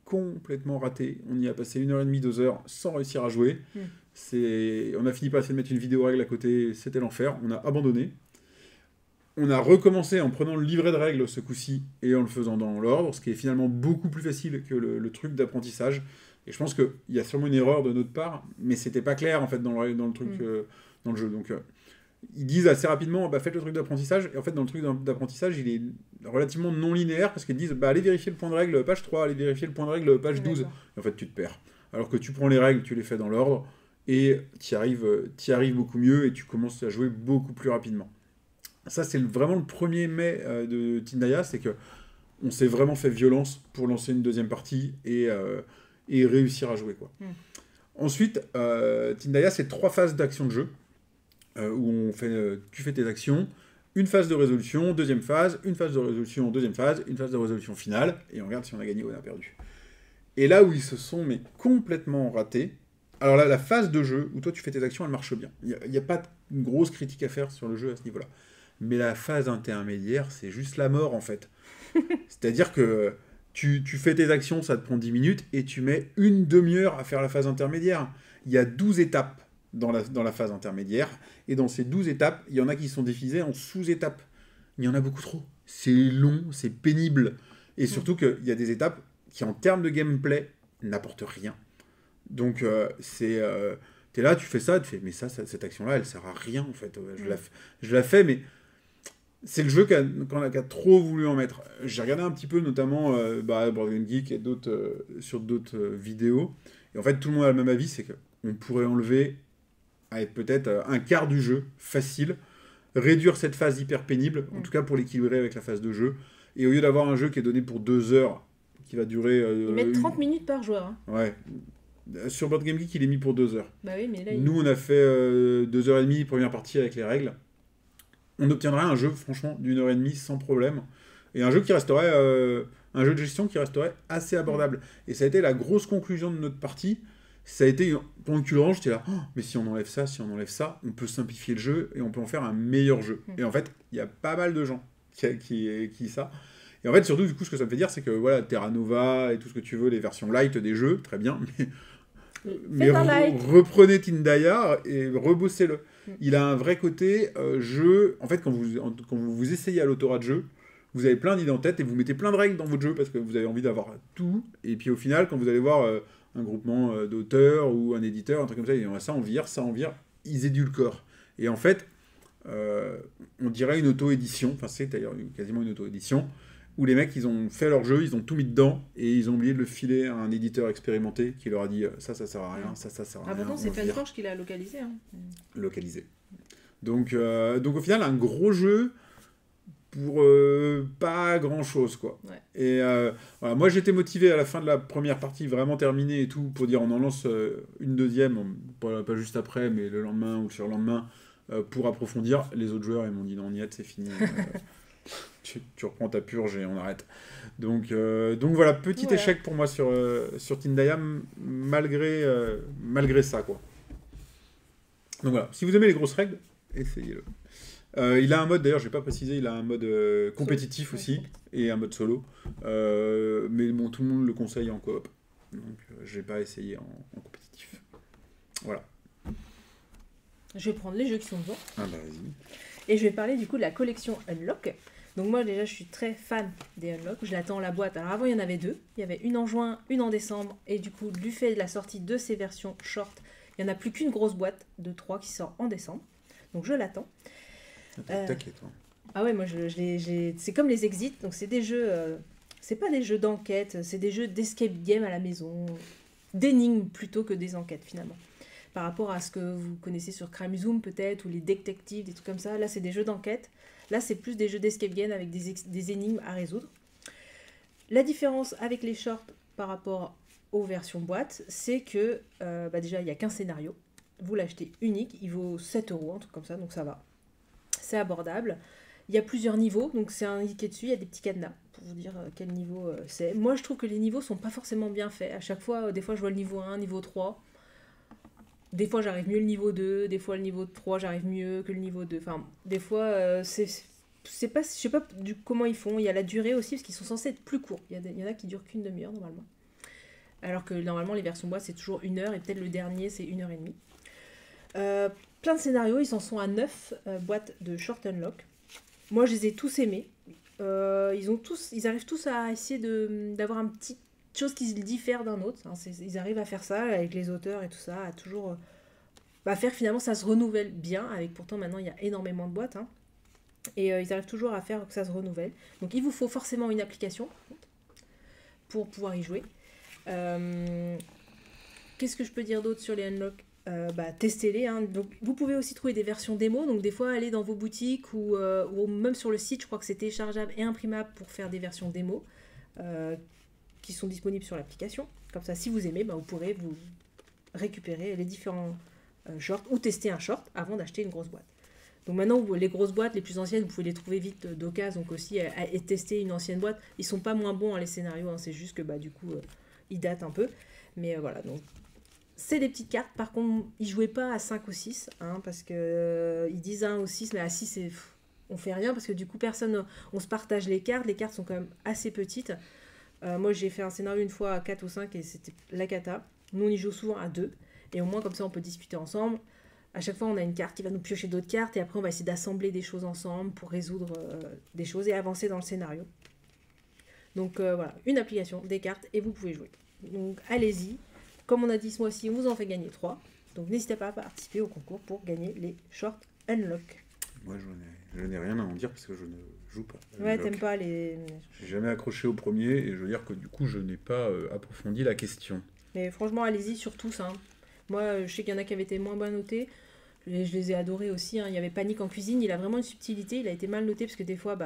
complètement raté. On y a passé 1h30, 2 heures sans réussir à jouer. On a fini par essayer de mettre une vidéo règle à côté, c'était l'enfer. On a abandonné. On a recommencé en prenant le livret de règles ce coup-ci et en le faisant dans l'ordre, ce qui est finalement beaucoup plus facile que le truc d'apprentissage. Et je pense qu'il y a sûrement une erreur de notre part, mais c'était pas clair en fait dans le truc, dans le jeu. Donc ils disent assez rapidement, faites le truc d'apprentissage. Et en fait, dans le truc d'apprentissage, il est relativement non linéaire parce qu'ils disent, allez vérifier le point de règle page 3, allez vérifier le point de règle page 12. Et en fait, tu te perds. Alors que tu prends les règles, tu les fais dans l'ordre et tu y arrives beaucoup mieux et tu commences à jouer beaucoup plus rapidement. Ça, c'est vraiment le premier mais de Tindaya, c'est que on s'est vraiment fait violence pour lancer une deuxième partie et réussir à jouer, quoi. Ensuite, Tindaya, c'est 3 phases d'action de jeu où tu fais tes actions, une phase de résolution, deuxième phase, une phase de résolution, deuxième phase, une phase de résolution finale, et on regarde si on a gagné ou on a perdu. Et là où ils se sont complètement ratés, alors là, la phase de jeu où toi tu fais tes actions, elle marche bien. Il n'y a pas de grosse critique à faire sur le jeu à ce niveau-là. Mais la phase intermédiaire, c'est juste la mort en fait. C'est-à-dire que tu fais tes actions, ça te prend 10 minutes, et tu mets une demi-heure à faire la phase intermédiaire. Il y a 12 étapes dans la phase intermédiaire, et dans ces 12 étapes, il y en a qui sont divisées en sous-étapes. Il y en a beaucoup trop. C'est long, c'est pénible. Et surtout qu'il y a des étapes qui, en termes de gameplay, n'apportent rien. Donc, t'es là, tu fais ça, tu fais, mais cette action-là, elle sert à rien, en fait. Je la fais, mais c'est le jeu qui a trop voulu en mettre. J'ai regardé un petit peu, notamment, Board Game Geek et sur d'autres vidéos. Et en fait, tout le monde a le même avis, c'est qu'on pourrait enlever peut-être un quart du jeu, facile, réduire cette phase hyper pénible, en tout cas pour l'équilibrer avec la phase de jeu. Et au lieu d'avoir un jeu qui est donné pour 2 heures, qui va durer... Ils mettent 30 minutes par joueur. Hein. Ouais. Sur Board Game Geek, il est mis pour 2 heures. Bah oui, mais là, Nous, on a fait 2h30, première partie avec les règles. On obtiendrait un jeu, franchement, d'1h30 sans problème. Et un jeu qui resterait... un jeu de gestion qui resterait assez abordable. Et ça a été la grosse conclusion de notre partie. Ça a été, pendant que tu le ranges, j'étais là, mais si on enlève ça, on peut simplifier le jeu et on peut en faire un meilleur jeu. Et en fait, il y a pas mal de gens qui ça. Et en fait, surtout, du coup, ce que ça me fait dire, c'est que voilà, Terra Nova et tout ce que tu veux, les versions light des jeux, très bien, mais reprenez Tindaya et rebossez-le. Il a un vrai côté jeu. En fait, quand vous essayez à l'autorat de jeu, vous avez plein d'idées en tête et vous mettez plein de règles dans votre jeu parce que vous avez envie d'avoir tout. Et puis au final, quand vous allez voir un groupement d'auteurs ou un éditeur, un truc comme ça, ils disent ça on vire, ils édulcorent. Et en fait, on dirait une auto-édition, enfin c'est d'ailleurs quasiment une auto-édition, où les mecs, ils ont fait leur jeu, ils ont tout mis dedans, et ils ont oublié de le filer à un éditeur expérimenté qui leur a dit ça sert à rien, ça sert à rien. Ah pourtant, c'est Fanforge qui l'a localisé. Hein. Localisé. Donc au final, un gros jeu pour pas grand chose, quoi. Ouais. Et voilà, moi, j'étais motivé à la fin de la première partie, vraiment terminée et tout, pour dire on en lance une deuxième, pas juste après, mais le lendemain ou le surlendemain, pour approfondir. Les autres joueurs, ils m'ont dit non, niet, c'est fini. Tu reprends ta purge et on arrête. Donc voilà, petit échec pour moi sur Tindaya, malgré ça, quoi. Donc voilà, si vous aimez les grosses règles, essayez-le. Il a un mode, d'ailleurs, je n'ai pas précisé, il a un mode compétitif aussi, et un mode solo. Mais bon, tout le monde le conseille en coop. Donc je n'ai pas essayé en compétitif. Voilà. Je vais prendre les jeux qui sont devant. Ah bah vas-y. Et je vais parler du coup de la collection Unlock. Donc moi déjà je suis très fan des Unlock, je l'attends la boîte. Alors avant il y en avait deux, il y avait une en juin, une en décembre, et du coup du fait de la sortie de ces versions short, il n'y en a plus qu'une grosse boîte de 3 qui sort en décembre. Donc je l'attends. T'inquiète. Hein. Ah ouais, moi c'est comme les exits, donc c'est des jeux, c'est pas des jeux d'enquête, c'est des jeux d'escape game à la maison, d'énigmes plutôt que des enquêtes finalement. Par rapport à ce que vous connaissez sur Crime Zoom peut-être, ou les détectives, des trucs comme ça, là c'est des jeux d'enquête. Là, c'est plus des jeux d'escape game avec des énigmes à résoudre. La différence avec les shorts par rapport aux versions boîte, c'est que déjà, il n'y a qu'un scénario. Vous l'achetez unique, il vaut 7 €, un truc comme ça, donc ça va. C'est abordable. Il y a plusieurs niveaux, donc c'est indiqué dessus, il y a des petits cadenas pour vous dire quel niveau c'est. Moi, je trouve que les niveaux sont pas forcément bien faits. À chaque fois, des fois, je vois le niveau 1, niveau 3. Des fois, j'arrive mieux le niveau 2, des fois, le niveau 3, j'arrive mieux que le niveau 2. Enfin, des fois, c'est pas, je sais pas comment ils font. Il y a la durée aussi, parce qu'ils sont censés être plus courts. Il y en a qui durent qu'une demi-heure, normalement. Alors que, normalement, les versions boîte, c'est toujours 1 heure, et peut-être le dernier, c'est 1h30. Plein de scénarios, ils en sont à 9 boîtes de Short Unlock. Moi, je les ai tous aimés. Ils arrivent tous à essayer d'avoir un petit chose qui se diffère d'un autre. Hein. Ils arrivent à faire ça avec les auteurs et tout ça, à toujours faire finalement ça se renouvelle bien. Avec pourtant maintenant il y a énormément de boîtes, hein. Et ils arrivent toujours à faire que ça se renouvelle. Donc il vous faut forcément une application pour pouvoir y jouer. Qu'est-ce que je peux dire d'autre sur les Unlock? Testez-les, hein. Donc, vous pouvez aussi trouver des versions démo, donc des fois aller dans vos boutiques ou même sur le site, je crois que c'est téléchargeable et imprimable pour faire des versions démo qui sont disponibles sur l'application. Comme ça, si vous aimez, vous pourrez vous récupérer les différents shorts ou tester un short avant d'acheter une grosse boîte. Donc maintenant, les grosses boîtes, les plus anciennes, vous pouvez les trouver vite d'occasion, donc aussi et tester une ancienne boîte. Ils sont pas moins bons, hein, les scénarios, hein, c'est juste que du coup, ils datent un peu. Mais voilà, donc c'est des petites cartes. Par contre, ils jouaient pas à 5 ou 6, hein, parce que ils disent 1 ou 6, mais à 6, on fait rien, parce que du coup, on se partage les cartes. Les cartes sont quand même assez petites. Moi, j'ai fait un scénario une fois à 4 ou 5 et c'était la cata. Nous, on y joue souvent à 2. Et au moins, comme ça, on peut discuter ensemble. À chaque fois, on a une carte qui va nous piocher d'autres cartes. Et après, on va essayer d'assembler des choses ensemble pour résoudre des choses et avancer dans le scénario. Donc, voilà, une application, des cartes et vous pouvez jouer. Donc, allez-y. Comme on a dit ce mois-ci, on vous en fait gagner 3. Donc, n'hésitez pas à participer au concours pour gagner les Short Unlock. Moi, je n'ai rien à en dire parce que je ne joue pas. Ouais, t'aimes pas les... J'ai jamais accroché au premier et je veux dire que du coup, je n'ai pas approfondi la question. Mais franchement, allez-y sur tous, hein. Moi, je sais qu'il y en a qui avaient été moins bien notés. Je les ai adorés aussi, hein. Il y avait Panique en cuisine. Il a vraiment une subtilité. Il a été mal noté parce que des fois,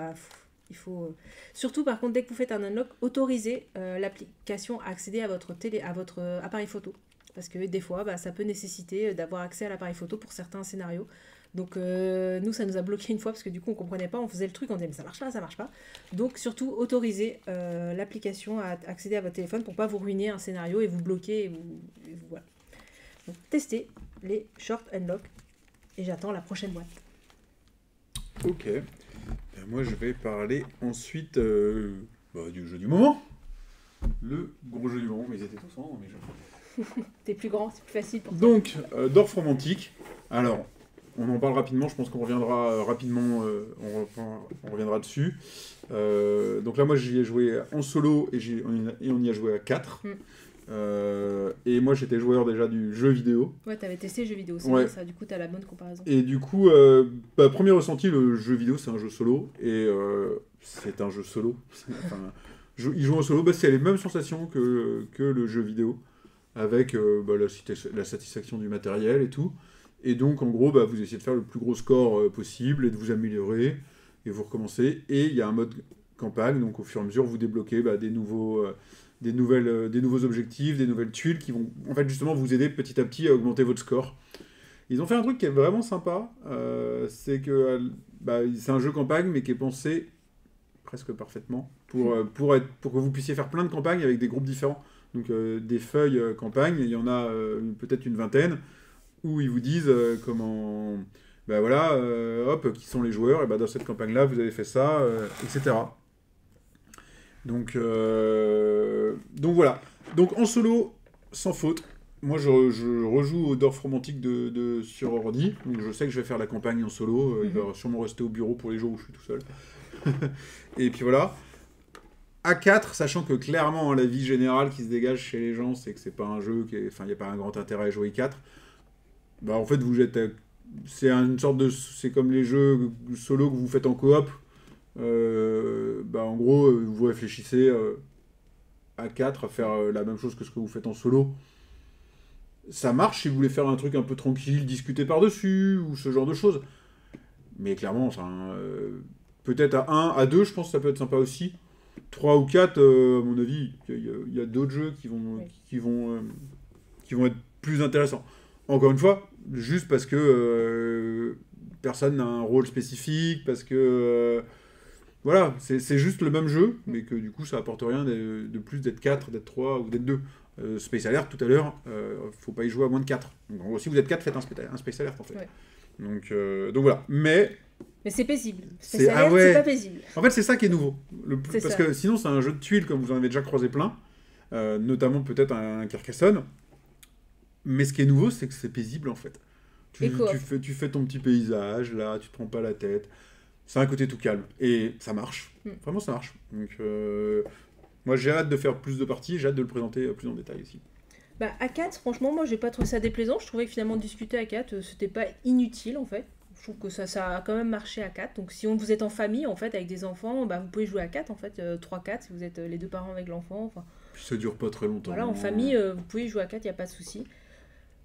il faut... Surtout, par contre, dès que vous faites un unlock, autorisez l'application à accéder à votre appareil photo. Parce que des fois, ça peut nécessiter d'avoir accès à l'appareil photo pour certains scénarios. Donc nous, ça nous a bloqué une fois parce que du coup, on comprenait pas, on faisait le truc, on disait mais ça marche pas. Donc surtout, autorisez l'application à accéder à votre téléphone pour pas vous ruiner un scénario et vous bloquer. Et voilà. Donc testez les Short Unlock et j'attends la prochaine boîte. Ok. Moi, je vais parler ensuite du jeu du moment. Le gros jeu du moment, mais ils étaient tous en mais T'es plus grand, c'est plus facile pour toi. Donc, Dorf Romantique. Alors, on en parle rapidement, je pense qu'on reviendra rapidement, on reviendra dessus. Donc là, moi, j'y ai joué en solo et on y a joué à 4. Et moi, j'étais joueur déjà du jeu vidéo. Ouais, t'avais testé le jeu vidéo, c'est Ouais. bien ça, du coup t'as la bonne comparaison. Et du coup, premier ressenti, le jeu vidéo, c'est un jeu solo. Et c'est un jeu solo. Enfin, il joue en solo, c'est les mêmes sensations que le jeu vidéo. Avec la satisfaction du matériel et tout. Et donc, en gros, vous essayez de faire le plus gros score possible et de vous améliorer. Et vous recommencez. Et il y a un mode campagne. Donc, au fur et à mesure, vous débloquez des nouveaux objectifs, des nouvelles tuiles qui vont, en fait, justement, vous aider petit à petit à augmenter votre score. Ils ont fait un truc qui est vraiment sympa. C'est que c'est un jeu campagne, mais qui est pensé presque parfaitement pour que vous puissiez faire plein de campagnes avec des groupes différents. Donc des feuilles campagne, il y en a peut-être une vingtaine, où ils vous disent qui sont les joueurs, et dans cette campagne-là, vous avez fait ça, etc. Donc voilà. Donc en solo, sans faute. Moi, je rejoue au Dorf Romantique sur ordi, donc je sais que je vais faire la campagne en solo. Il va sûrement rester au bureau pour les jours où je suis tout seul. Et puis voilà. A4, sachant que clairement la vie générale qui se dégage chez les gens, c'est que c'est pas un jeu, il n'y a pas un grand intérêt à jouer 4. En fait, vous êtes, c'est une sorte de, c'est comme les jeux solo que vous faites en coop. En gros, vous réfléchissez à 4 à faire la même chose que ce que vous faites en solo. Ça marche si vous voulez faire un truc un peu tranquille, discuter par-dessus ou ce genre de choses. Mais clairement, peut-être à 1, à 2, je pense que ça peut être sympa aussi. 3 ou 4, à mon avis, il y a d'autres jeux qui vont être plus intéressants. Encore une fois, juste parce que personne n'a un rôle spécifique, parce que voilà, c'est juste le même jeu, mais que du coup ça apporte rien de plus d'être 4, d'être 3 ou d'être 2. Space Alert, tout à l'heure, faut pas y jouer à moins de 4. Donc en gros, si vous êtes 4, faites un Space Alert en fait. Ouais. Donc voilà, mais c'est paisible. C'est pas paisible. En fait, c'est ça qui est nouveau. Parce ça. que sinon, c'est un jeu de tuiles, comme vous en avez déjà croisé plein. Notamment peut-être un Carcassonne. Mais ce qui est nouveau, c'est que c'est paisible, en fait. Tu fais ton petit paysage, là, tu te prends pas la tête. C'est un côté tout calme. Et ça marche. Vraiment, ça marche. Donc, moi, j'ai hâte de faire plus de parties. J'ai hâte de le présenter plus en détail aussi. À 4, franchement, moi, j'ai pas trouvé ça déplaisant. Je trouvais que finalement, discuter à 4, c'était pas inutile, en fait. Je trouve que ça a quand même marché à 4. Donc si vous êtes en famille, en fait, avec des enfants, vous pouvez jouer à 4, en fait, 3-4, si vous êtes les deux parents avec l'enfant. Enfin, puis ça dure pas très longtemps. Voilà, en famille, vous pouvez jouer à 4, il n'y a pas de souci.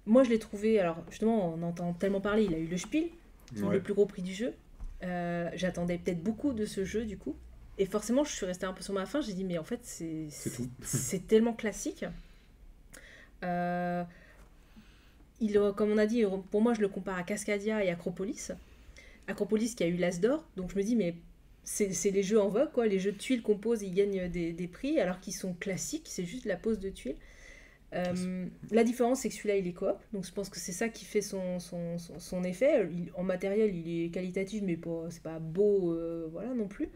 Moi, je l'ai trouvé, alors justement, on entend tellement parler, il a eu le Spiel, le plus gros prix du jeu. J'attendais peut-être beaucoup de ce jeu, du coup. Et forcément, je suis restée un peu sur ma faim. J'ai dit, mais en fait, c'est tout. C'est tellement classique. Comme on a dit, pour moi, je le compare à Cascadia et Acropolis. Acropolis qui a eu l'As d'or, donc je me dis, mais c'est les jeux en vogue, quoi. Les jeux de tuiles qu'on pose, ils gagnent des prix, alors qu'ils sont classiques, c'est juste la pose de tuiles. La différence, c'est que celui-là, il est coop, donc je pense que c'est ça qui fait son effet. En matériel, il est qualitatif, mais c'est pas beau, voilà, non plus.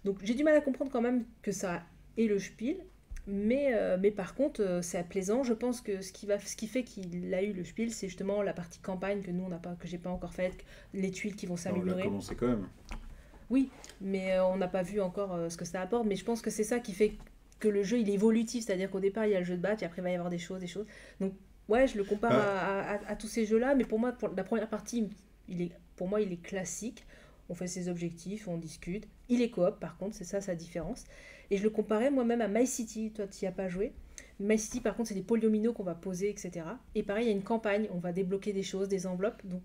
Donc j'ai du mal à comprendre quand même que ça ait le Spiel. Mais par contre, c'est plaisant. Je pense que ce qui fait qu'il a eu le Spiel, c'est justement la partie campagne que nous on n'a pas, que j'ai pas encore faite, les tuiles qui vont s'améliorer. On a commencé quand même. Oui, mais on n'a pas vu encore ce que ça apporte. Mais je pense que c'est ça qui fait que le jeu il est évolutif, c'est-à-dire qu'au départ il y a le jeu de base, et après il va y avoir des choses. Donc ouais, je le compare à tous ces jeux-là, mais pour moi, pour la première partie, pour moi il est classique. On fait ses objectifs, on discute. Il est coop, par contre, c'est ça sa différence. Et je le comparais moi-même à My City. Toi, tu n'y as pas joué. My City, par contre, c'est des polyomino qu'on va poser, etc. Et pareil, il y a une campagne. On va débloquer des choses, des enveloppes. Donc,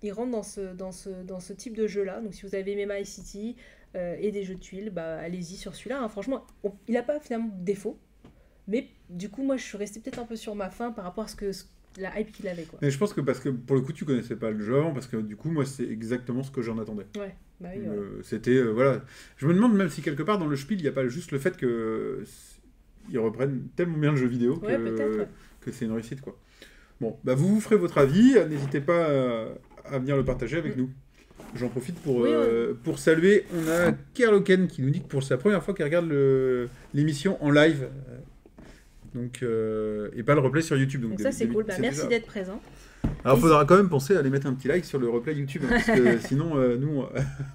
il rentre dans ce type de jeu-là. Donc, si vous avez aimé My City et des jeux de tuiles, allez-y sur celui-là. Hein. Franchement, il n'a pas finalement de défaut. Mais du coup, moi, je suis restée peut-être un peu sur ma faim par rapport à la hype qu'il avait, quoi. Mais je pense que parce que pour le coup tu connaissais pas le jeu avant, parce que du coup moi c'est exactement ce que j'en attendais. Ouais, oui, c'était voilà. Je me demande même si quelque part dans le Spiel il n'y a pas juste le fait que ils reprennent tellement bien le jeu vidéo que c'est une réussite, quoi. Bon, vous ferez votre avis, n'hésitez pas à venir le partager avec nous. J'en profite pour saluer, on a Kerloken qui nous dit que pour sa première fois qu'il regarde l'émission en live. Donc, et pas le replay sur YouTube. Donc ça, c'est cool. Merci d'être présent. Alors, il faudra quand même penser à aller mettre un petit like sur le replay YouTube, hein, parce que sinon, nous,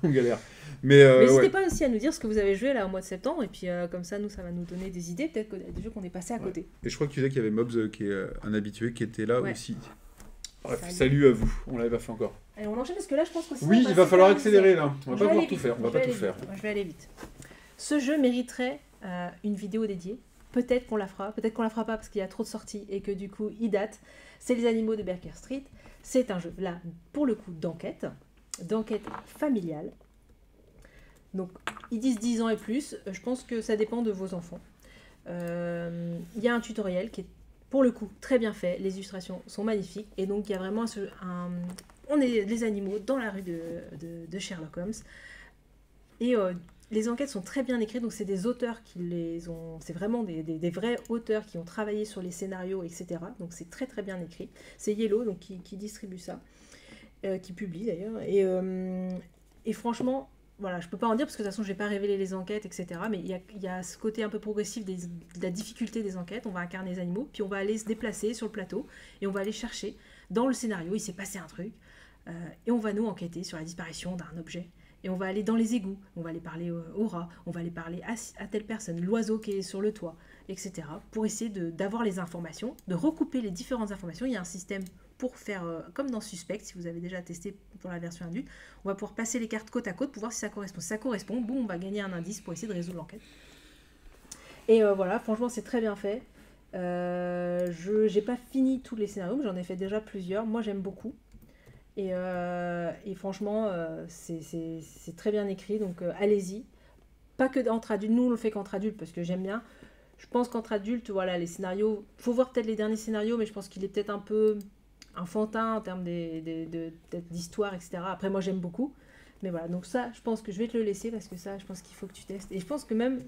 on galère. Mais N'hésitez ouais. pas aussi à nous dire ce que vous avez joué là au mois de septembre, et puis comme ça, nous, ça va nous donner des idées, peut-être des jeux qu'on est passé à côté. Et je crois que tu disais qu'il y avait Mobs, qui est un habitué, qui était là Ouais. aussi. Bref, Salut. salut à vous. On l'avait pas fait encore. Allez, on enchaîne parce que là, je pense que Oui, il va falloir accélérer là. On va pas pouvoir tout faire. On va pas tout faire. Je vais aller vite. Ce jeu mériterait une vidéo dédiée. Peut-être qu'on la fera, peut-être qu'on la fera pas parce qu'il y a trop de sorties et que du coup il date. C'est Les Animaux de Baker Street. C'est un jeu là pour le coup d'enquête familiale. Donc ils disent 10 ans et plus. Je pense que ça dépend de vos enfants. Il y a un tutoriel qui est pour le coup très bien fait. Les illustrations sont magnifiques et donc il y a vraiment on est les animaux dans la rue de Sherlock Holmes et les enquêtes sont très bien écrites, donc c'est des auteurs qui les ont... C'est vraiment des vrais auteurs qui ont travaillé sur les scénarios, etc. Donc c'est très très bien écrit. C'est Yellow donc, qui distribue ça, qui publie d'ailleurs. Et franchement, voilà, je peux pas en dire parce que de toute façon je vais pas révéler les enquêtes, etc. Mais il y a ce côté un peu progressif de la difficulté des enquêtes. On va incarner les animaux, puis on va aller se déplacer sur le plateau et on va aller chercher dans le scénario, il s'est passé un truc. Et on va nous enquêter sur la disparition d'un objet. Et on va aller dans les égouts, on va aller parler au rat, on va aller parler à telle personne, l'oiseau qui est sur le toit, etc. Pour essayer d'avoir les informations, de recouper les différentes informations. Il y a un système pour faire, comme dans Suspect, si vous avez déjà testé pour la version adulte, on va pouvoir passer les cartes côte à côte pour voir si ça correspond. Si ça correspond, boum, on va gagner un indice pour essayer de résoudre l'enquête. Et voilà, franchement, c'est très bien fait. Je n'ai pas fini tous les scénarios, mais j'en ai fait déjà plusieurs. Moi, j'aime beaucoup. Et franchement, c'est très bien écrit, donc allez-y. Pas que entre adultes, nous on le fait qu'entre adultes parce que j'aime bien. Je pense qu'entre adultes, voilà, les scénarios, faut voir peut-être les derniers scénarios, mais je pense qu'il est peut-être un peu enfantin en termes d'histoire, etc. Après, moi j'aime beaucoup, mais voilà, donc ça, je pense que je vais te le laisser parce que ça, je pense qu'il faut que tu testes. Et je pense que même.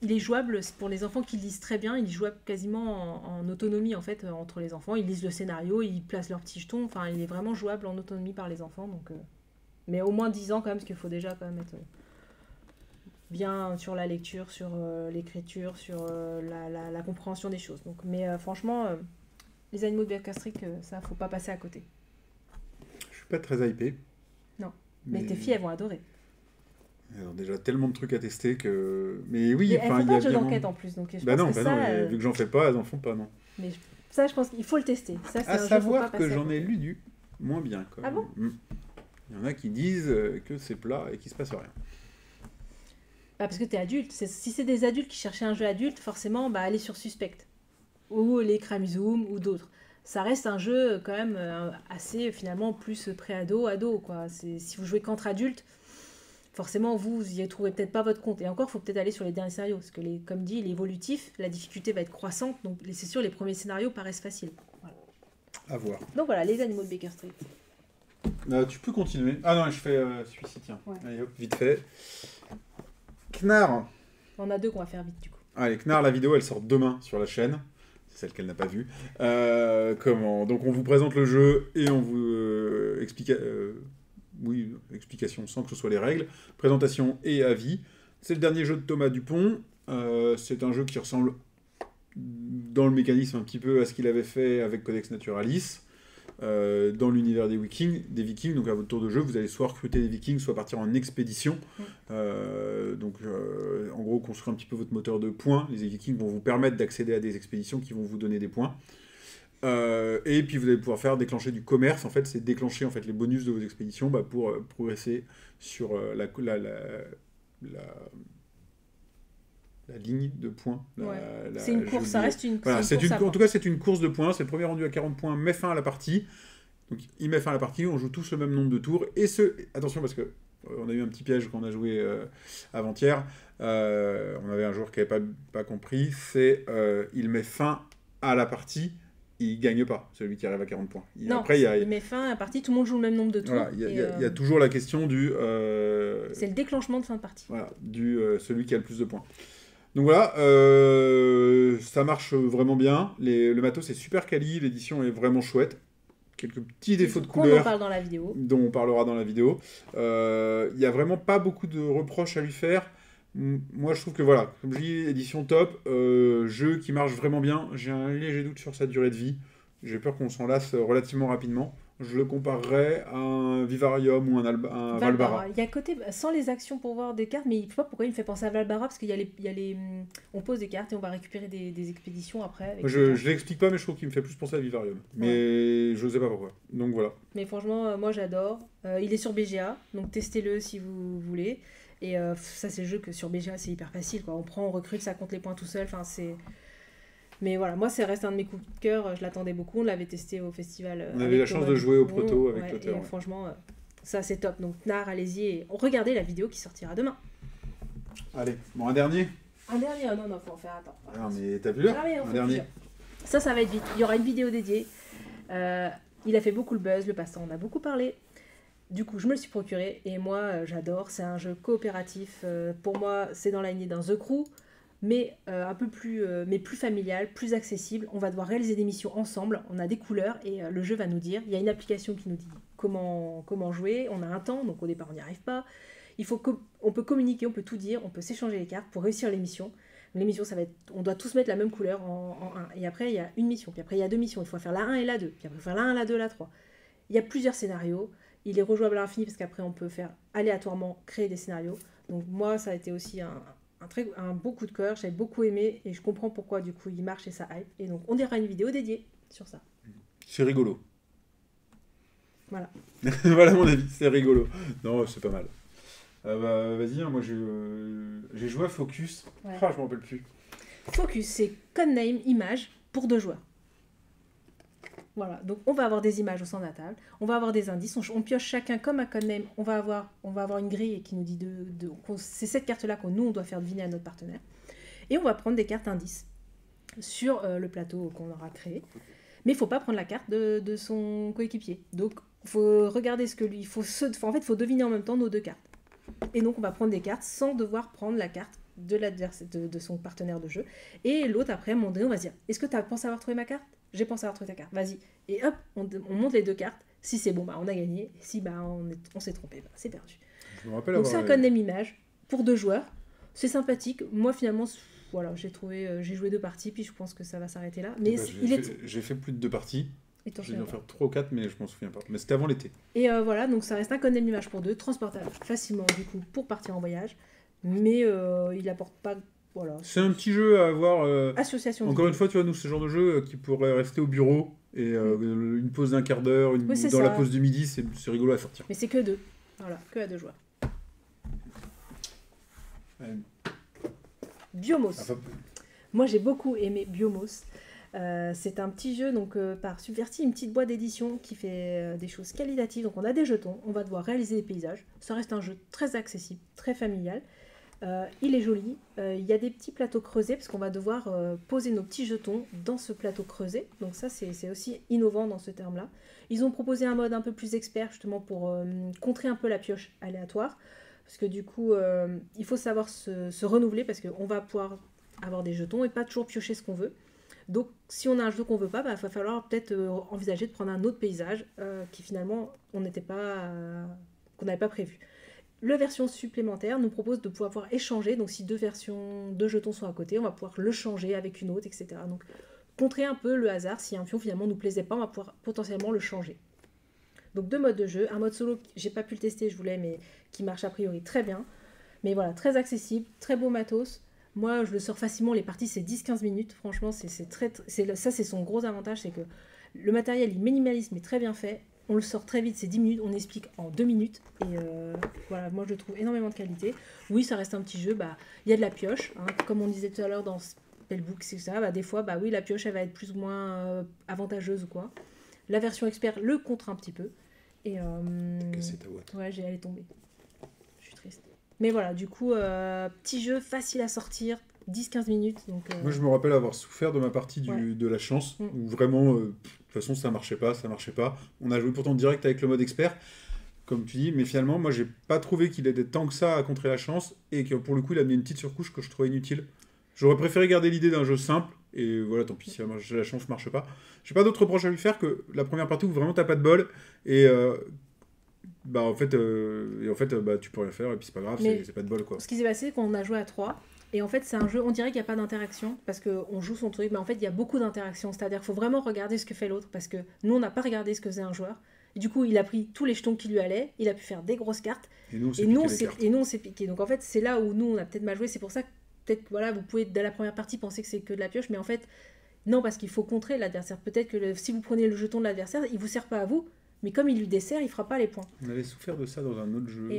Il est jouable pour les enfants qui lisent très bien, il est jouable quasiment en autonomie en fait entre les enfants. Ils lisent le scénario, ils placent leurs petits jetons, enfin il est vraiment jouable en autonomie par les enfants. Donc, mais au moins 10 ans quand même, parce qu'il faut déjà quand même être bien sur la lecture, sur l'écriture, sur la compréhension des choses. Donc, mais franchement, Les Animaux de Baker Street, ça faut pas passer à côté. Je suis pas très hypé. Non, mais tes filles elles vont adorer. Alors déjà tellement de trucs à tester que... Mais oui, Elles font pas de jeu bien... d'enquête en plus, donc je Bah pense non, que bah ça... non, mais vu que j'en fais pas, elles en font pas, non. Mais ça, je pense qu'il faut le tester. Ça, c'est À un jeu, faut savoir pas que passer à j'en côté. ai lu du moins bien, quand Ah même. bon Il y en a qui disent que c'est plat et qu'il se passe rien. Bah, parce que t'es adulte. Si c'est des adultes qui cherchaient un jeu adulte, forcément, bah, allez sur Suspect. Ou les Crime Zoom, ou d'autres. Ça reste un jeu, quand même, assez, finalement, plus pré-ado, ado, quoi. Si vous jouez qu'entre adultes, forcément, vous y trouvez peut-être pas votre compte. Et encore, il faut peut-être aller sur les derniers scénarios. Parce que, comme dit, il est évolutif, la difficulté va être croissante. Donc, c'est sûr, les premiers scénarios paraissent faciles. Voilà. À voir. Donc voilà, Les Animaux de Baker Street. Tu peux continuer. Ah non, je fais celui-ci, tiens. Ouais. Allez hop, vite fait. Knarr. On a deux qu'on va faire vite, du coup. Allez, Knarr, la vidéo, elle sort demain sur la chaîne. C'est celle qu'elle n'a pas vue. Donc on vous présente le jeu et on vous explique... explication sans que ce soit les règles. Présentation et avis. C'est le dernier jeu de Thomas Dupont. C'est un jeu qui ressemble dans le mécanisme un petit peu à ce qu'il avait fait avec Codex Naturalis. Dans l'univers des Vikings, donc à votre tour de jeu, vous allez soit recruter des Vikings, soit partir en expédition. En gros, construire un petit peu votre moteur de points. Les Vikings vont vous permettre d'accéder à des expéditions qui vont vous donner des points. Et puis vous allez pouvoir déclencher du commerce. En fait, c'est déclencher en fait les bonus de vos expéditions pour progresser sur la ligne de points. C'est une course, ça reste une voilà, course. En tout cas, c'est une course de points. C'est le premier rendu à 40 points, met fin à la partie. Donc, il met fin à la partie, on joue tous le même nombre de tours. Attention, parce que on a eu un petit piège quand on a joué avant-hier. On avait un joueur qui n'avait pas compris. Il met fin à la partie, il ne gagne pas, celui qui arrive à 40 points. Il met fin à la partie, tout le monde joue le même nombre de tours. Voilà, il y a toujours la question du... c'est le déclenchement de fin de partie. Voilà, celui qui a le plus de points. Donc voilà, ça marche vraiment bien. Le matos est super quali, l'édition est vraiment chouette. Quelques petits défauts de couleur. On en parle dans la vidéo. Dont on parlera dans la vidéo. Il n'y a vraiment pas beaucoup de reproches à lui faire. Moi, je trouve que voilà, comme je dis, édition top, jeu qui marche vraiment bien. J'ai un léger doute sur sa durée de vie. J'ai peur qu'on s'en lasse relativement rapidement. Je le comparerais à un Vivarium ou un Valbara. Il y a côté, sans les actions pour voir des cartes, mais je sais pas pourquoi il me fait penser à Valbara, parce qu'il y a on pose des cartes et on va récupérer des expéditions après. Avec Je l'explique pas, mais je trouve qu'il me fait plus penser à Vivarium. Mais je sais pas pourquoi. Donc voilà. Mais franchement, moi j'adore. Il est sur BGA, donc testez-le si vous voulez. Et ça, c'est le jeu que sur BGA, c'est hyper facile, quoi. On prend, on recrute, ça compte les points tout seul. Enfin, c'est... Mais voilà, moi, ça reste un de mes coups de cœur. Je l'attendais beaucoup. On l'avait testé au festival. On avait la chance de jouer au proto avec l'auteur. Et franchement, ça, c'est top. Donc, Nar, allez-y et regardez la vidéo qui sortira demain. Allez, bon, un dernier. Un dernier, non, faut en faire un temps. Ah, mais t'as vu là un dernier. Ça va être vite. Il y aura une vidéo dédiée. Il a fait beaucoup le buzz, le passe-temps, on a beaucoup parlé. Du coup, je me le suis procuré et moi, j'adore. C'est un jeu coopératif. Pour moi, c'est dans la lignée d'un The Crew, mais un peu plus, mais plus familial, plus accessible. On va devoir réaliser des missions ensemble. On a des couleurs et le jeu va nous dire. Il y a une application qui nous dit comment jouer. On a un temps, donc au départ, on n'y arrive pas. On peut communiquer, on peut tout dire, on peut s'échanger les cartes pour réussir les missions. Les missions, ça va être, on doit tous mettre la même couleur en 1. Et après, il y a une mission. Puis après, il y a 2 missions. Il faut faire la 1 et la 2. Puis après, il faut faire la 1, la 2, la 3. Il y a plusieurs scénarios. Il est rejouable à l'infini parce qu'après, on peut faire aléatoirement créer des scénarios. Donc moi, ça a été aussi un beau coup de cœur. J'avais beaucoup aimé et je comprends pourquoi, du coup, il marche et ça hype. Et donc, on dira une vidéo dédiée sur ça. C'est rigolo. Voilà. Voilà mon avis, c'est rigolo. Non, c'est pas mal. Vas-y, moi j'ai joué à Focus. Ouais. Ah, je m'en rappelle plus. Focus, c'est codename image pour 2 joueurs. Voilà, donc on va avoir des images au centre de la table, on va avoir des indices, on pioche chacun comme un codename, on va avoir une grille qui nous dit c'est cette carte-là on doit faire deviner à notre partenaire. Et on va prendre des cartes indices sur le plateau qu'on aura créé. Mais il ne faut pas prendre la carte de son coéquipier. Donc il faut regarder ce que lui... En fait, il faut deviner en même temps nos 2 cartes. Et donc on va prendre des cartes sans devoir prendre la carte de son partenaire de jeu. Et l'autre, après, à un moment donné, on va se dire, est-ce que tu as pensé avoir trouvé ma carte ? J'ai pensé avoir trouvé ta carte, vas-y. Et hop, on monte les 2 cartes. Si c'est bon, on a gagné. Et si on s'est trompé, c'est perdu. Je me rappelle donc c'est un codename image pour 2 joueurs. C'est sympathique. Moi, finalement, voilà, j'ai joué 2 parties, puis je pense que ça va s'arrêter là. Mais j'ai fait plus de 2 parties. J'ai dû en faire 3 ou 4, mais je m'en souviens pas. Mais c'était avant l'été. Et voilà, donc ça reste un codename image pour 2, transportable facilement, du coup, pour partir en voyage. Mais il apporte pas... Voilà. C'est un petit jeu à avoir. Association. Encore une fois, tu vois, nous, c'est le genre de jeu qui pourrait rester au bureau et une pause d'1 quart d'heure, dans la pause du midi, c'est rigolo à sortir. Mais c'est que 2. Voilà, que à 2 joueurs. Biomos. Moi, j'ai beaucoup aimé Biomos. C'est un petit jeu donc par Subverti, une petite boîte d'édition qui fait des choses qualitatives. Donc on a des jetons, on va devoir réaliser des paysages. Ça reste un jeu très accessible, très familial. Il est joli. Il y a des petits plateaux creusés parce qu'on va devoir poser nos petits jetons dans ce plateau creusé. Donc ça, c'est aussi innovant dans ce terme-là. Ils ont proposé un mode un peu plus expert justement pour contrer un peu la pioche aléatoire. Parce que du coup, il faut savoir se renouveler parce qu'on va pouvoir avoir des jetons et pas toujours piocher ce qu'on veut. Donc si on a un jeu qu'on veut pas, il va falloir peut-être envisager de prendre un autre paysage qui finalement qu'on n'avait pas prévu. La version supplémentaire nous propose de pouvoir échanger, donc si 2 jetons sont à côté, on va pouvoir le changer avec une autre, etc. Donc contrer un peu le hasard, si un pion finalement nous plaisait pas, on va pouvoir potentiellement le changer. Donc 2 modes de jeu, un mode solo, j'ai pas pu le tester, je voulais, mais qui marche a priori très bien. Mais voilà, très accessible, très beau matos. Moi, je le sors facilement, les parties c'est 10-15 minutes, franchement, ça c'est son gros avantage, c'est que le matériel est minimaliste mais très bien fait. On le sort très vite, c'est 10 minutes, on explique en 2 minutes. Et voilà, moi je le trouve énormément de qualité. Oui, ça reste un petit jeu, y a de la pioche, hein, comme on disait tout à l'heure dans Spellbook, c'est ça. Des fois, oui, la pioche elle va être plus ou moins avantageuse ou quoi. La version expert le contre un petit peu. Et Casser ta boîte. Ouais, elle est tombée. Je suis triste. Mais voilà, du coup, petit jeu facile à sortir, 10-15 minutes. Donc, Moi, je me rappelle avoir souffert de ma partie de la chance, où vraiment, de toute façon, ça marchait pas. On a joué pourtant direct avec le mode expert, comme tu dis, mais finalement, moi, j'ai pas trouvé qu'il aidait tant que ça à contrer la chance, et que pour le coup, il a mis une petite surcouche que je trouvais inutile. J'aurais préféré garder l'idée d'un jeu simple, et voilà, tant pis, si la chance marche pas. J'ai pas d'autre reproche à lui faire que la première partie où vraiment t'as pas de bol, et en fait, tu peux rien faire, et puis c'est pas grave, c'est pas de bol, quoi. Ce qui s'est passé, c'est qu'on a joué à 3, Et en fait, c'est un jeu, on dirait qu'il n'y a pas d'interaction, parce qu'on joue son truc, mais en fait, il y a beaucoup d'interactions. C'est-à-dire qu'il faut vraiment regarder ce que fait l'autre, parce que nous, on n'a pas regardé ce que faisait un joueur. Et du coup, il a pris tous les jetons qui lui allaient, il a pu faire des grosses cartes, Et nous, on s'est piqué. Donc en fait, c'est là où nous, on a peut-être mal joué. C'est pour ça que peut-être, voilà, vous pouvez, dès la première partie, penser que c'est que de la pioche, mais en fait, non, parce qu'il faut contrer l'adversaire. Peut-être que si vous prenez le jeton de l'adversaire, il ne vous sert pas à vous, mais comme il lui dessert, il ne fera pas les points. On avait souffert de ça dans un autre jeu.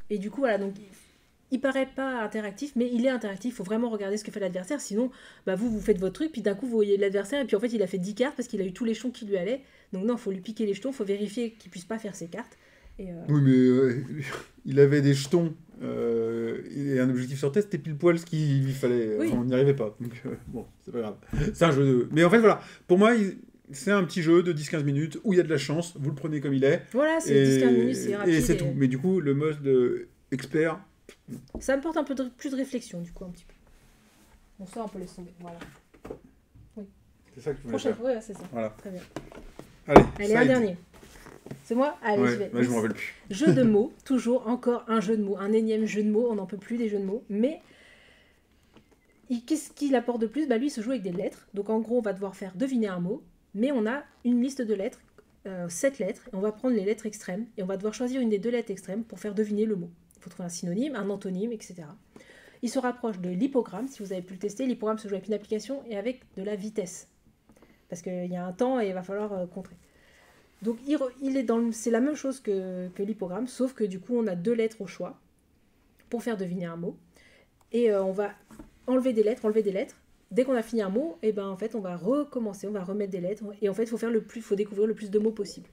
Et du coup, voilà, donc il paraît pas interactif, mais il est interactif. Il faut vraiment regarder ce que fait l'adversaire. Sinon, bah, vous faites votre truc, puis d'un coup, vous voyez l'adversaire, et puis en fait, il a fait 10 cartes parce qu'il a eu tous les jetons qui lui allaient. Donc non, il faut lui piquer les jetons, il faut vérifier qu'il puisse pas faire ses cartes. Oui, mais il avait des jetons et un objectif sur tête, c'était pile poil ce qu'il fallait. Oui. Enfin, on n'y arrivait pas. Donc, bon, c'est pas grave. C'est un jeu de... Mais en fait, voilà. Pour moi, c'est un petit jeu de 10-15 minutes où il y a de la chance. Vous le prenez comme il est. Voilà, c'est 10-15 minutes, c'est rapide. Et c'est tout. Mais du coup, le mode expert... Ça me porte un peu plus de réflexion, du coup, un petit peu. Bon, ça, on peut laisser tomber. Voilà. C'est ça que tu voulais Prochaine faire. fois, ouais, c'est ça. Voilà. Très bien. Allez, Un side. dernier. C'est moi? Allez, Ouais, je vais. je m'en rappelle plus. Jeu de mots, toujours encore un jeu de mots, un énième jeu de mots, on n'en peut plus des jeux de mots, mais qu'est-ce qu'il apporte de plus? Bah lui, il se joue avec des lettres, donc en gros, on va devoir faire deviner un mot, mais on a une liste de lettres, 7 lettres, et on va prendre les lettres extrêmes, et on va devoir choisir une des 2 lettres extrêmes pour faire deviner le mot. Il faut trouver un synonyme, un antonyme, etc. Il se rapproche de l'hippogramme, si vous avez pu le tester. L'hippogramme se joue avec une application et avec de la vitesse, parce qu'il y a un temps et il va falloir contrer. Donc c'est la même chose que l'hippogramme, sauf que du coup on a 2 lettres au choix pour faire deviner un mot. Et on va enlever des lettres. Dès qu'on a fini un mot, et ben en fait on va recommencer, on va remettre des lettres. Et en fait il faut découvrir le plus de mots possible.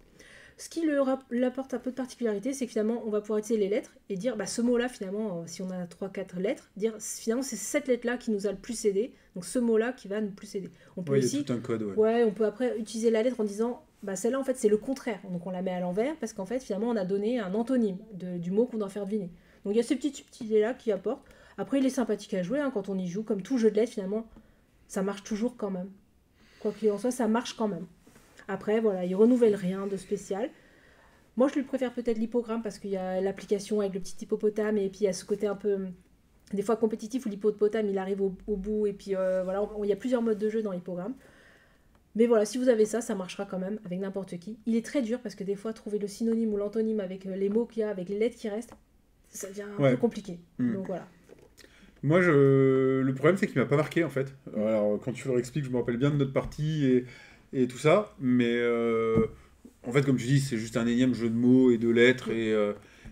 Ce qui lui apporte un peu de particularité, c'est que finalement on va pouvoir utiliser les lettres et dire bah, ce mot-là finalement, si on a 3-4 lettres, dire finalement c'est cette lettre-là qui nous a le plus aidé, donc ce mot-là qui va nous plus aider. On peut Ouais, aussi, il y a tout un code, ouais. Ouais, on peut après utiliser la lettre en disant bah celle-là en fait c'est le contraire, donc on la met à l'envers parce qu'en fait finalement on a donné un antonyme du mot qu'on doit faire deviner. Donc il y a ces petites subtilités-là qui apportent. Après il est sympathique à jouer quand on y joue, comme tout jeu de lettres finalement, ça marche toujours quand même. Quoi qu'il en soit, ça marche quand même. Après voilà, il renouvelle rien de spécial. Moi je lui préfère peut-être l'hippogramme parce qu'il y a l'application avec le petit hippopotame et puis il y a ce côté un peu des fois compétitif où l'hippopotame il arrive au bout et puis voilà, il y a plusieurs modes de jeu dans l'hippogramme. Mais voilà, si vous avez ça, ça marchera quand même avec n'importe qui. Il est très dur parce que des fois, trouver le synonyme ou l'antonyme avec les mots qu'il y a, avec les lettres qui restent, ça devient un peu compliqué. Donc voilà. Moi, le problème, c'est qu'il m'a pas marqué, en fait. Alors, quand tu leur expliques, je me rappelle bien de notre partie et tout ça, mais en fait, comme tu dis, c'est juste un énième jeu de mots et de lettres, et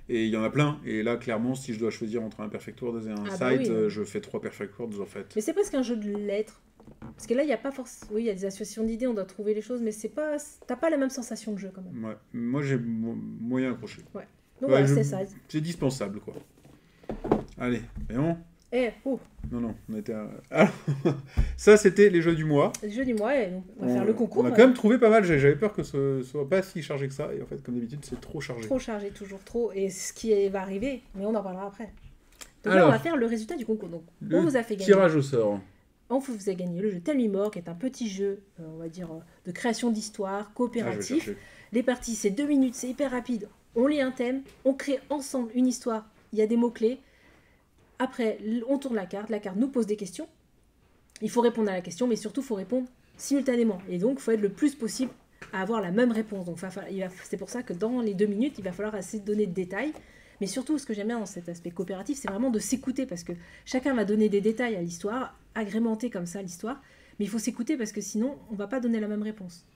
il y en a plein. Et là, clairement, si je dois choisir entre un Perfect Words et un site, je fais 3 Perfect Words, en fait. Mais c'est presque un jeu de lettres. Parce que là, il n'y a pas forcément... Oui, il y a des associations d'idées, on doit trouver les choses, mais c'est pas... T'as pas la même sensation de jeu, quand même. Ouais. Moi, j'ai moyen accroché. Ouais. Donc voilà, c'est ça. C'est dispensable, quoi. Allez, voyons. Non, on était... Alors, ça, c'était les jeux du mois. Les jeux du mois, et donc on va faire le concours. On a quand même trouvé pas mal. J'avais peur que ce soit pas si chargé que ça. Et en fait, comme d'habitude, c'est trop chargé. Trop chargé, toujours trop. Et ce qui va arriver, mais on en parlera après. Donc là, on va faire le résultat du concours. Donc, on vous a fait gagner. Tirage au sort. On vous a gagné le jeu Tell Me More, qui est un petit jeu, on va dire, de création d'histoire, coopératif. Les parties, c'est 2 minutes, c'est hyper rapide. On lit un thème, on crée ensemble une histoire. Il y a des mots-clés. Après, on tourne la carte nous pose des questions. Il faut répondre à la question, mais surtout, il faut répondre simultanément. Et donc, il faut être le plus possible à avoir la même réponse. Donc, c'est pour ça que dans les 2 minutes, il va falloir essayer de donner de détails. Mais surtout, ce que j'aime bien dans cet aspect coopératif, c'est vraiment de s'écouter, parce que chacun va donner des détails à l'histoire, agrémenter comme ça l'histoire, mais il faut s'écouter, parce que sinon, on ne va pas donner la même réponse.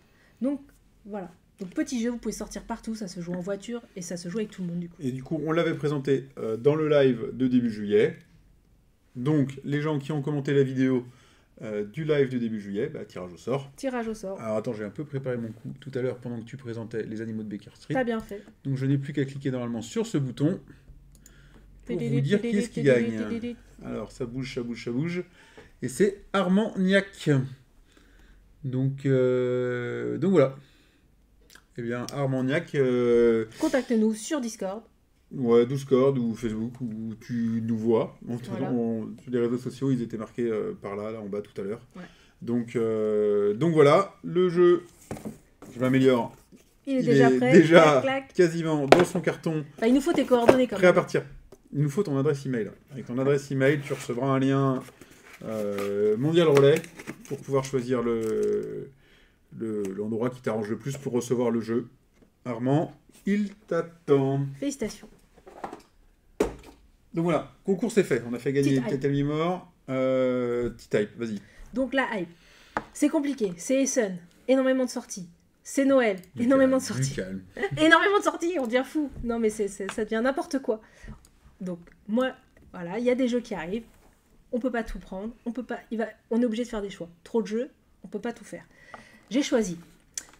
Donc, voilà. Donc, petit jeu, vous pouvez sortir partout, ça se joue en voiture, et ça se joue avec tout le monde, du coup. Et du coup, on l'avait présenté dans le live de début juillet. Donc, les gens qui ont commenté la vidéo du live de début juillet, tirage au sort. Tirage au sort. Alors attends, j'ai un peu préparé mon coup tout à l'heure pendant que tu présentais les animaux de Baker Street. T'as bien fait. Donc je n'ai plus qu'à cliquer normalement sur ce bouton pour vous dire qui est-ce qui gagne. Alors ça bouge. Et c'est Armagnac. Donc voilà. Eh bien Armagnac... Contacte-nous sur Discord. Ouais, Discord ou Facebook, où tu nous vois. Voilà. Sur les réseaux sociaux, ils étaient marqués par là en bas tout à l'heure. Ouais. Donc voilà, le jeu, je m'améliore. Il est déjà prêt. Déjà quasiment dans son carton. Il nous faut tes coordonnées quand même. Prêt à partir. il nous faut ton adresse email. Avec ton adresse email, tu recevras un lien Mondial Relais pour pouvoir choisir l'endroit qui t'arrange le plus pour recevoir le jeu. Armand, il t'attend. Félicitations. Donc voilà, concours c'est fait. On a fait gagner Petite hype. Little Mort. T-Type, vas-y. Donc la hype. C'est compliqué. C'est Essen. Énormément de sorties. C'est Noël. Énormément de sorties. Calme. Énormément de sorties, on devient fou. Non, mais ça devient n'importe quoi. Donc, moi, voilà, il y a des jeux qui arrivent. On peut pas tout prendre. On est obligé de faire des choix. Trop de jeux, on peut pas tout faire. J'ai choisi.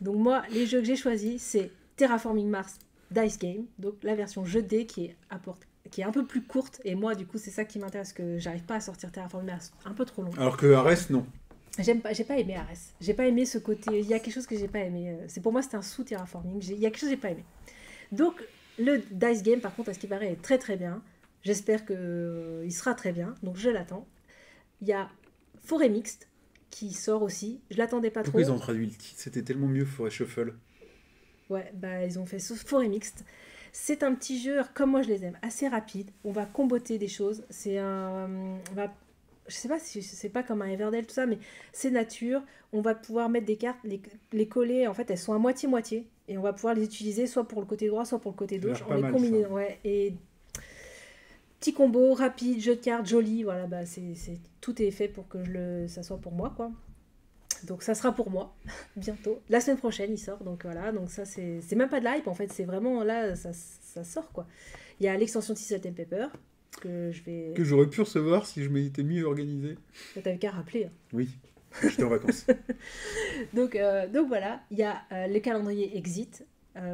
Donc, moi, les jeux que j'ai choisis, c'est Terraforming Mars Dice Game. Donc, la version jeu de dés qui est un peu plus courte. Et moi, du coup, c'est ça qui m'intéresse, que j'arrive pas à sortir Terraforming Mars un peu trop long. Alors que Ares, non. J'ai pas aimé Ares. J'ai pas aimé ce côté. Il y a quelque chose que j'ai pas aimé. C'est pour moi, c'était un sous-terraforming. Il y a quelque chose que j'ai pas aimé. Donc, le Dice Game, par contre, à ce qui paraît, est très très bien. J'espère qu'il sera très bien. Donc, je l'attends. Il y a Forêt Mixte qui sort aussi. Je l'attendais pas Pourquoi trop. ils ont traduit le titre? C'était tellement mieux Forêt Shuffle. Ouais, bah, ils ont fait Forêt Mixte. C'est un petit jeu, comme moi je les aime, assez rapide. On va comboter des choses. Je sais pas si c'est pas comme un Everdell, tout ça, mais c'est nature. On va pouvoir mettre des cartes, les coller. En fait, elles sont à moitié-moitié. Et on va pouvoir les utiliser soit pour le côté droit, soit pour le côté Ça a gauche. l'air On pas les mal, combine. ça. Ouais, et petit combo, rapide, jeu de cartes, joli. Voilà, bah, tout est fait pour que ça soit pour moi, quoi. Donc ça sera pour moi, bientôt. La semaine prochaine, il sort. Donc voilà, donc ça, c'est même pas de l'hype, en fait. C'est vraiment, là, ça sort, quoi. Il y a l'extension de Salt and Pepper, que je vais... Que j'aurais pu recevoir si je m'étais mieux organisé. T'avais qu'à rappeler. Hein. Oui, j'étais en vacances. Donc voilà, il y a le calendrier Exit.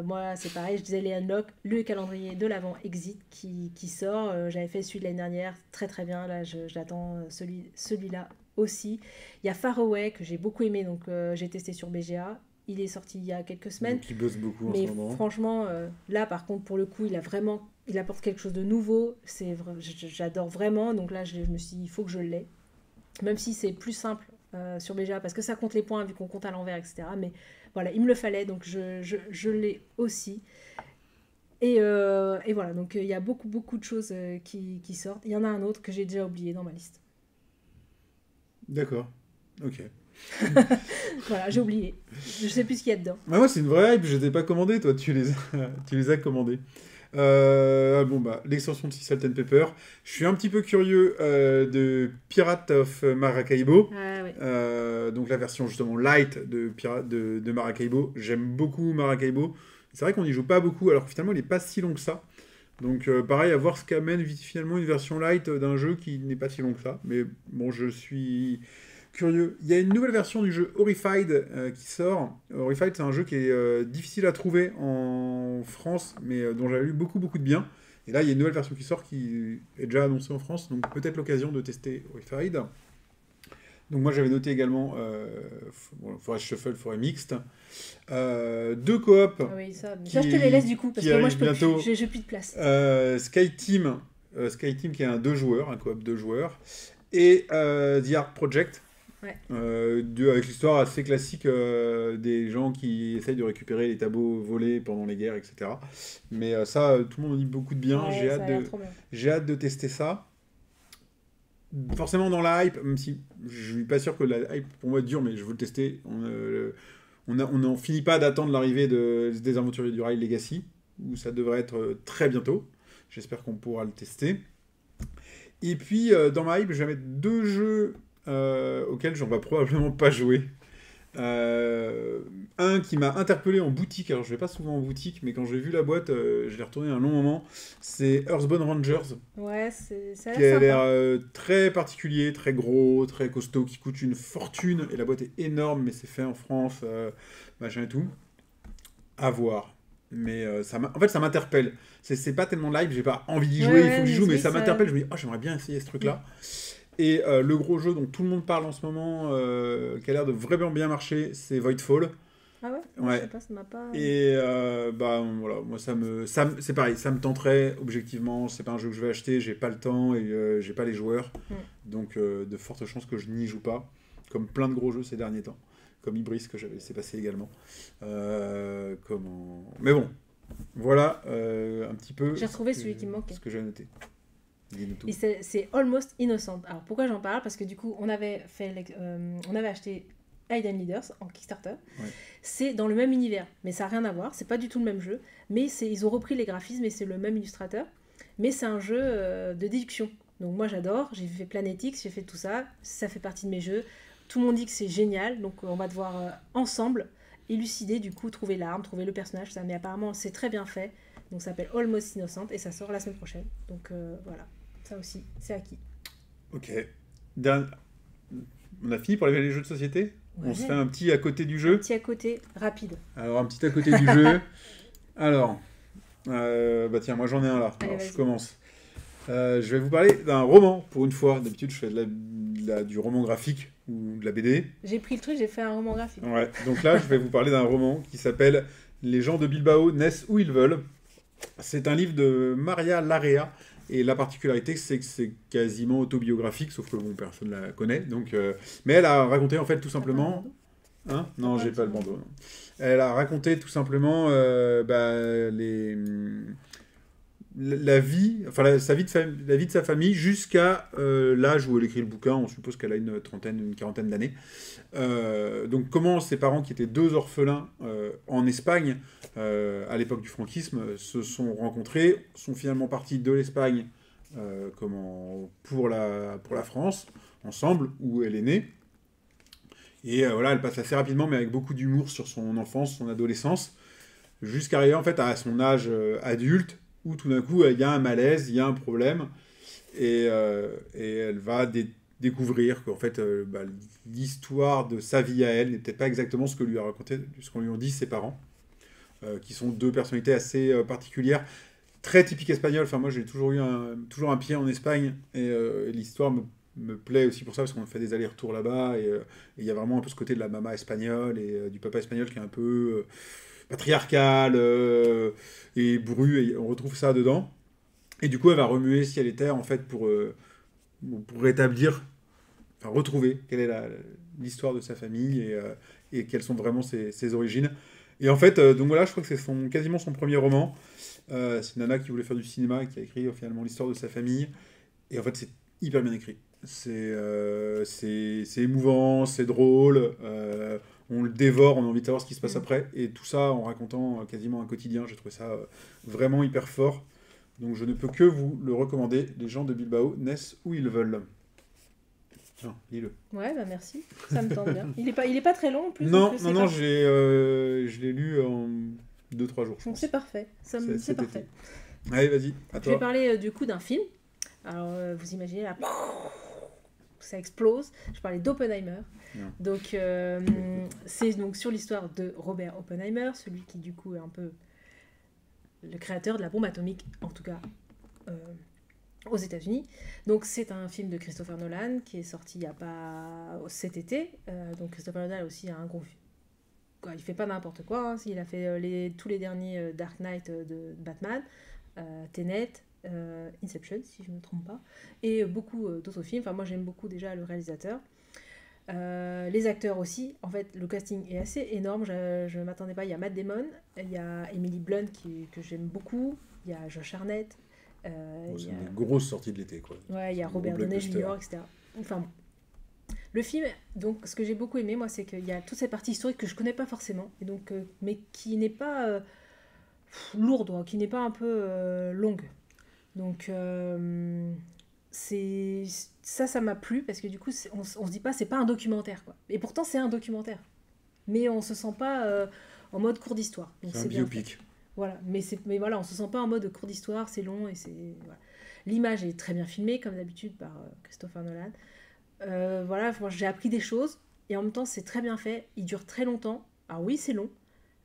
Moi, c'est pareil, je disais les Unlock, le calendrier de l'avant Exit qui sort. J'avais fait celui de l'année dernière, très très bien. Là, j'attends celui-là aussi. Il y a Faraway que j'ai beaucoup aimé, donc j'ai testé sur BGA. Il est sorti il y a quelques semaines. Donc, il bosse beaucoup Mais en ce moment. franchement, là par contre, pour le coup, il apporte quelque chose de nouveau. J'adore vraiment. Donc là, je me suis dit, il faut que je l'aie. Même si c'est plus simple sur BGA, parce que ça compte les points vu qu'on compte à l'envers, etc. Mais voilà, il me le fallait, donc je l'ai aussi. Et voilà, donc il y a beaucoup de choses qui sortent. Il y en a un autre que j'ai déjà oublié dans ma liste. D'accord, ok. Voilà, j'ai oublié. Je sais plus ce qu'il y a dedans. Ah, moi, c'est une vraie hype, je les ai pas commandés, toi, tu les as commandés. Bon, bah, l'extension de Salt and Pepper. Je suis un petit peu curieux de Pirate of Maracaibo. Ah ouais. Donc la version justement light de Maracaibo. J'aime beaucoup Maracaibo. C'est vrai qu'on n'y joue pas beaucoup, alors que finalement, il n'est pas si long que ça. Donc pareil, à voir ce qu'amène finalement une version light d'un jeu qui n'est pas si long que ça. Mais bon, je suis curieux. Il y a une nouvelle version du jeu Horrified qui sort. Horrified, c'est un jeu qui est difficile à trouver en France, mais dont j'avais eu beaucoup de bien. Et là, il y a une nouvelle version qui sort qui est déjà annoncée en France, donc peut-être l'occasion de tester Horrified. Donc moi, j'avais noté également Forest Shuffle, Forêt Mixte. 2 coops. Ah oui, ça je te les laisse du coup, parce qui que moi, je arrive peux bientôt. plus. J'ai plus de place. Sky Team qui est un 2 joueurs, un coop 2 joueurs. Et The Art Project. Ouais. Avec l'histoire assez classique des gens qui essayent de récupérer les tableaux volés pendant les guerres, etc. Mais ça, tout le monde en dit beaucoup de bien. Ouais, J'ai ça a l'air hâte, trop bien. j'ai hâte de tester ça. Forcément dans la hype, même si je suis pas sûr que la hype pour moi dure, mais je veux le tester. On n'en finit pas d'attendre l'arrivée des Aventuriers du Rail Legacy, où ça devrait être très bientôt. J'espère qu'on pourra le tester. Et puis dans ma hype, je vais mettre 2 jeux auquel j'en vais probablement pas jouer. Un qui m'a interpellé en boutique, alors je vais pas souvent en boutique, mais quand j'ai vu la boîte, je l'ai retourné un long moment. C'est Earthbound Rangers, Ouais, ça a qui a l'air l'air sympa. très particulier, très gros, très costaud, qui coûte une fortune, et la boîte est énorme, mais c'est fait en France, machin et tout. À voir. Mais en fait, ça m'interpelle. C'est pas tellement live, j'ai pas envie d'y jouer, il faut que j'y joue, mais oui, ça m'interpelle. Je me dis, oh, j'aimerais bien essayer ce truc-là. Et le gros jeu dont tout le monde parle en ce moment, qui a l'air de vraiment bien marcher, c'est Voidfall. Ah ouais? Ouais. Je sais pas, ça m'a pas... Et bah voilà, moi c'est pareil, ça me tenterait objectivement. C'est pas un jeu que je vais acheter, j'ai pas le temps et j'ai pas les joueurs. Donc de fortes chances que je n'y joue pas. Comme plein de gros jeux ces derniers temps. Comme Ibris que j'avais laissé passer également. Mais bon, voilà un petit peu. J'ai retrouvé celui qui me manquait. Ce que j'ai noté. Dis-nous tout. Et c'est Almost Innocent. Alors pourquoi j'en parle? Parce que du coup, on avait acheté Hidden Leaders en Kickstarter. Ouais. C'est dans le même univers, mais ça n'a rien à voir. C'est pas du tout le même jeu. Mais ils ont repris les graphismes et c'est le même illustrateur. Mais c'est un jeu de déduction. Donc moi j'adore. J'ai fait Planetix, j'ai fait tout ça. Ça fait partie de mes jeux. Tout le monde dit que c'est génial. Donc on va devoir ensemble élucider, du coup, trouver l'arme, trouver le personnage, tout ça. Mais apparemment, c'est très bien fait. Donc ça s'appelle Almost Innocent et ça sort la semaine prochaine. Donc voilà. Ça aussi, c'est acquis. Ok. On a fini pour les jeux de société. Ouais. On se fait un petit à côté du Un jeu. petit à côté, rapide. Alors, un petit à côté du jeu. Alors, bah tiens, moi j'en ai un là. Allez, Alors, je vas-y. commence. Je vais vous parler d'un roman, pour une fois. D'habitude, je fais du roman graphique ou de la BD. J'ai pris le truc, j'ai fait un roman graphique. Ouais. Donc là, je vais vous parler d'un roman qui s'appelle Les gens de Bilbao naissent où ils veulent. C'est un livre de Maria Larrea. Et la particularité, c'est que c'est quasiment autobiographique, sauf que bon, personne la connaît. Donc, mais elle a raconté en fait tout simplement. Hein? Non, j'ai pas le bandeau. Non. Elle a raconté tout simplement la vie, enfin la vie de sa famille jusqu'à l'âge où elle écrit le bouquin. On suppose qu'elle a une quarantaine d'années. Donc comment ses parents, qui étaient deux orphelins en Espagne à l'époque du franquisme, se sont rencontrés, sont finalement partis de l'Espagne pour la France, ensemble, où elle est née. Et voilà, elle passe assez rapidement, mais avec beaucoup d'humour sur son enfance, son adolescence, jusqu'à arriver en fait à son âge adulte, où tout d'un coup, il y a un malaise, il y a un problème, et elle va découvrir qu'en fait, l'histoire de sa vie à elle n'est peut-être pas exactement ce qu'on lui a dit ses parents, qui sont deux personnalités assez particulières, très typiques espagnoles. Enfin, moi, j'ai toujours eu un pied en Espagne, et l'histoire me plaît aussi pour ça, parce qu'on fait des allers-retours là-bas, et il y a vraiment un peu ce côté de la maman espagnole et du papa espagnol qui est un peu patriarcal et bourru, et on retrouve ça dedans. Et du coup, elle va remuer ciel et terre, en fait, pour rétablir, enfin, retrouver quelle est l'histoire de sa famille et quelles sont vraiment ses origines. Et en fait, donc voilà, je crois que c'est quasiment son premier roman. C'est une nana qui voulait faire du cinéma et qui a écrit finalement l'histoire de sa famille. Et en fait, c'est hyper bien écrit. C'est émouvant, c'est drôle, on le dévore, on a envie de savoir ce qui se passe après, et tout ça en racontant quasiment un quotidien. J'ai trouvé ça vraiment hyper fort, donc je ne peux que vous le recommander. Les gens de Bilbao naissent où ils veulent. Tiens, lis-le. Ouais, bah merci, ça me tente bien. Il est pas très long en plus. Non, donc, non, je l'ai lu en 2-3 jours, je Donc pense. c'est parfait, c'est cet parfait. été. Allez, vas-y, à Je vais toi. parler du coup d'un film. Alors vous imaginez là, ça explose. Je parlais d'Oppenheimer. Non. Donc c'est donc sur l'histoire de Robert Oppenheimer, celui qui du coup est un peu le créateur de la bombe atomique, en tout cas aux États-Unis. Donc c'est un film de Christopher Nolan qui est sorti il y a pas cet été. Donc Christopher Nolan aussi a un gros film. Quoi, il fait pas n'importe quoi. Hein. Il a fait tous les derniers Dark Knight de Batman, Tenet. Inception, si je ne me trompe pas, et beaucoup d'autres films. Enfin, moi, j'aime beaucoup déjà le réalisateur. Les acteurs aussi. En fait, le casting est assez énorme. Je ne m'attendais pas. Il y a Matt Damon, il y a Emily Blunt que j'aime beaucoup, il y a Josh Hartnett. C'est une grosse sortie de l'été, quoi. Ouais, il y a Robert Downey Jr., etc. Enfin, le film, donc, ce que j'ai beaucoup aimé, moi, c'est qu'il y a toute cette partie historique que je connais pas forcément, et donc, mais qui n'est pas lourde, qui n'est pas un peu longue. Donc, ça m'a plu parce que du coup, on se dit pas, c'est pas un documentaire, quoi. Et pourtant, c'est un documentaire. Mais on se sent pas en mode cours d'histoire. Donc, C'est un biopic. Voilà, mais voilà, on se sent pas en mode cours d'histoire, c'est long et voilà. L'image est très bien filmée, comme d'habitude, par Christopher Nolan. Voilà, moi, j'ai appris des choses et en même temps, c'est très bien fait. Il dure très longtemps. Alors oui, c'est long.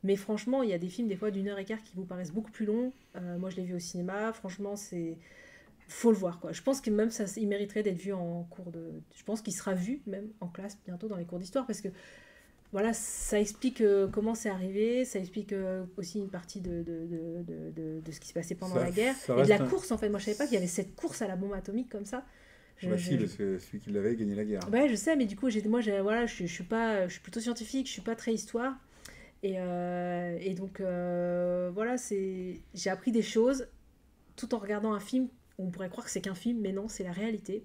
Mais franchement, il y a des films, des fois, d'1h15 qui vous paraissent beaucoup plus longs. Moi, je l'ai vu au cinéma. Franchement, faut le voir, quoi. Je pense que même il mériterait d'être vu en cours de... Je pense qu'il sera vu, même, en classe, bientôt, dans les cours d'histoire. Parce que, voilà, ça explique comment c'est arrivé. Ça explique aussi une partie de ce qui se passait pendant la guerre. Et de la course, en fait. Moi, je savais pas qu'il y avait cette course à la bombe atomique, comme ça. Si, parce que celui qui l'avait gagné la guerre. Ouais, je sais, mais du coup, voilà, je suis plutôt scientifique. Je suis pas très histoire. Et donc, voilà, j'ai appris des choses tout en regardant un film on pourrait croire que c'est qu'un film, mais non, c'est la réalité.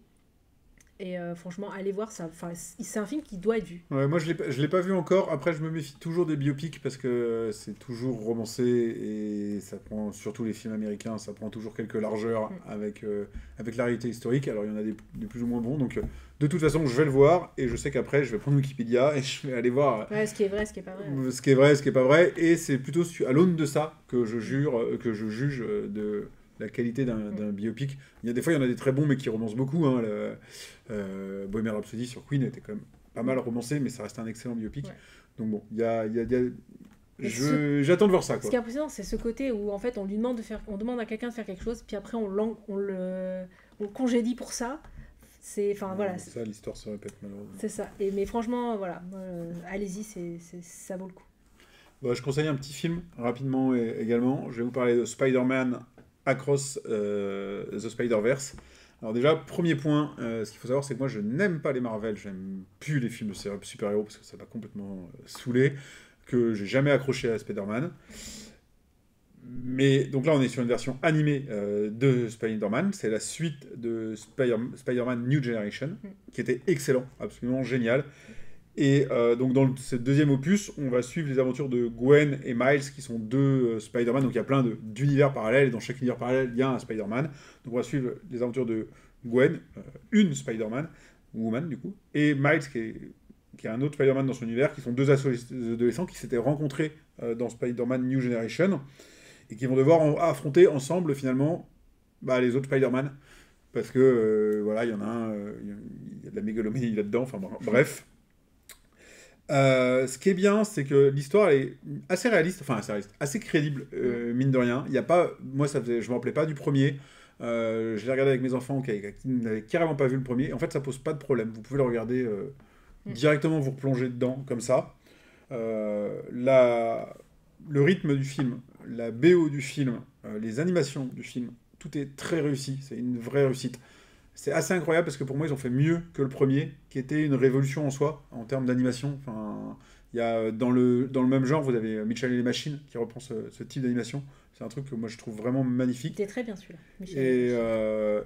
Et franchement, allez voir, c'est un film qui doit être vu. Ouais, moi, je l'ai pas vu encore. Après, je me méfie toujours des biopics parce que c'est toujours romancé et ça prend, surtout les films américains, ça prend toujours quelques largeurs avec la réalité historique. Alors, il y en a des plus ou moins bons. Donc, de toute façon, je vais le voir et je sais qu'après, je vais prendre Wikipédia et je vais aller voir Ouais, ce qui est vrai, ce qui est pas vrai. ce qui est vrai, ce qui est pas vrai. Et c'est plutôt à l'aune de ça que je juge de la qualité d'un biopic. Des fois, il y en a des très bons, mais qui romancent beaucoup. Hein, Bohemian Rhapsody sur Queen était quand même pas mal romancé, mais ça reste un excellent biopic. Ouais. Donc bon, j'attends de voir ça. Quoi. Ce qui est impressionnant, c'est ce côté où en fait, on demande à quelqu'un de faire quelque chose, puis après on le congédie pour ça. Voilà. Ça, l'histoire se répète malheureusement. C'est ça. Mais franchement, voilà, allez-y, ça vaut le coup. Bon, je conseille un petit film rapidement également. Je vais vous parler de Spider-Man Across the Spider-Verse. Alors déjà, premier point, ce qu'il faut savoir, c'est que moi, je n'aime pas les Marvel, j'aime plus les films de super-héros, parce que ça m'a complètement saoulé, que j'ai jamais accroché à Spider-Man. Mais, donc là, on est sur une version animée de Spider-Man, c'est la suite de Spider-Man New Generation, qui était excellent, absolument génial. Et donc dans ce deuxième opus, on va suivre les aventures de Gwen et Miles, qui sont deux Spider-Man. Donc il y a plein d'univers parallèles, et dans chaque univers parallèle, il y a un Spider-Man. Donc on va suivre les aventures de Gwen, une Spider-Man, woman du coup, et Miles, qui est un autre Spider-Man dans son univers, qui sont deux adolescents qui s'étaient rencontrés dans Spider-Man New Generation, et qui vont devoir affronter ensemble finalement les autres Spider-Man. Parce que voilà, il y en a un, il y a de la mégalomanie là-dedans, enfin bref. Ce qui est bien, c'est que l'histoire est assez réaliste, assez crédible, mine de rien. Il y a pas, moi, je me rappelais pas du premier. Je l'ai regardé avec mes enfants qui n'avaient carrément pas vu le premier. En fait, ça pose pas de problème. Vous pouvez le regarder directement, vous replonger dedans, comme ça. Le rythme du film, la BO du film, les animations du film, tout est très réussi. C'est une vraie réussite. C'est assez incroyable parce que pour moi, ils ont fait mieux que le premier, qui était une révolution en soi, en termes d'animation. Enfin, il y a, dans le même genre, vous avez Mitchell et les Machines, qui reprend ce type d'animation. C'est un truc que moi, je trouve vraiment magnifique. C'était très bien celui-là.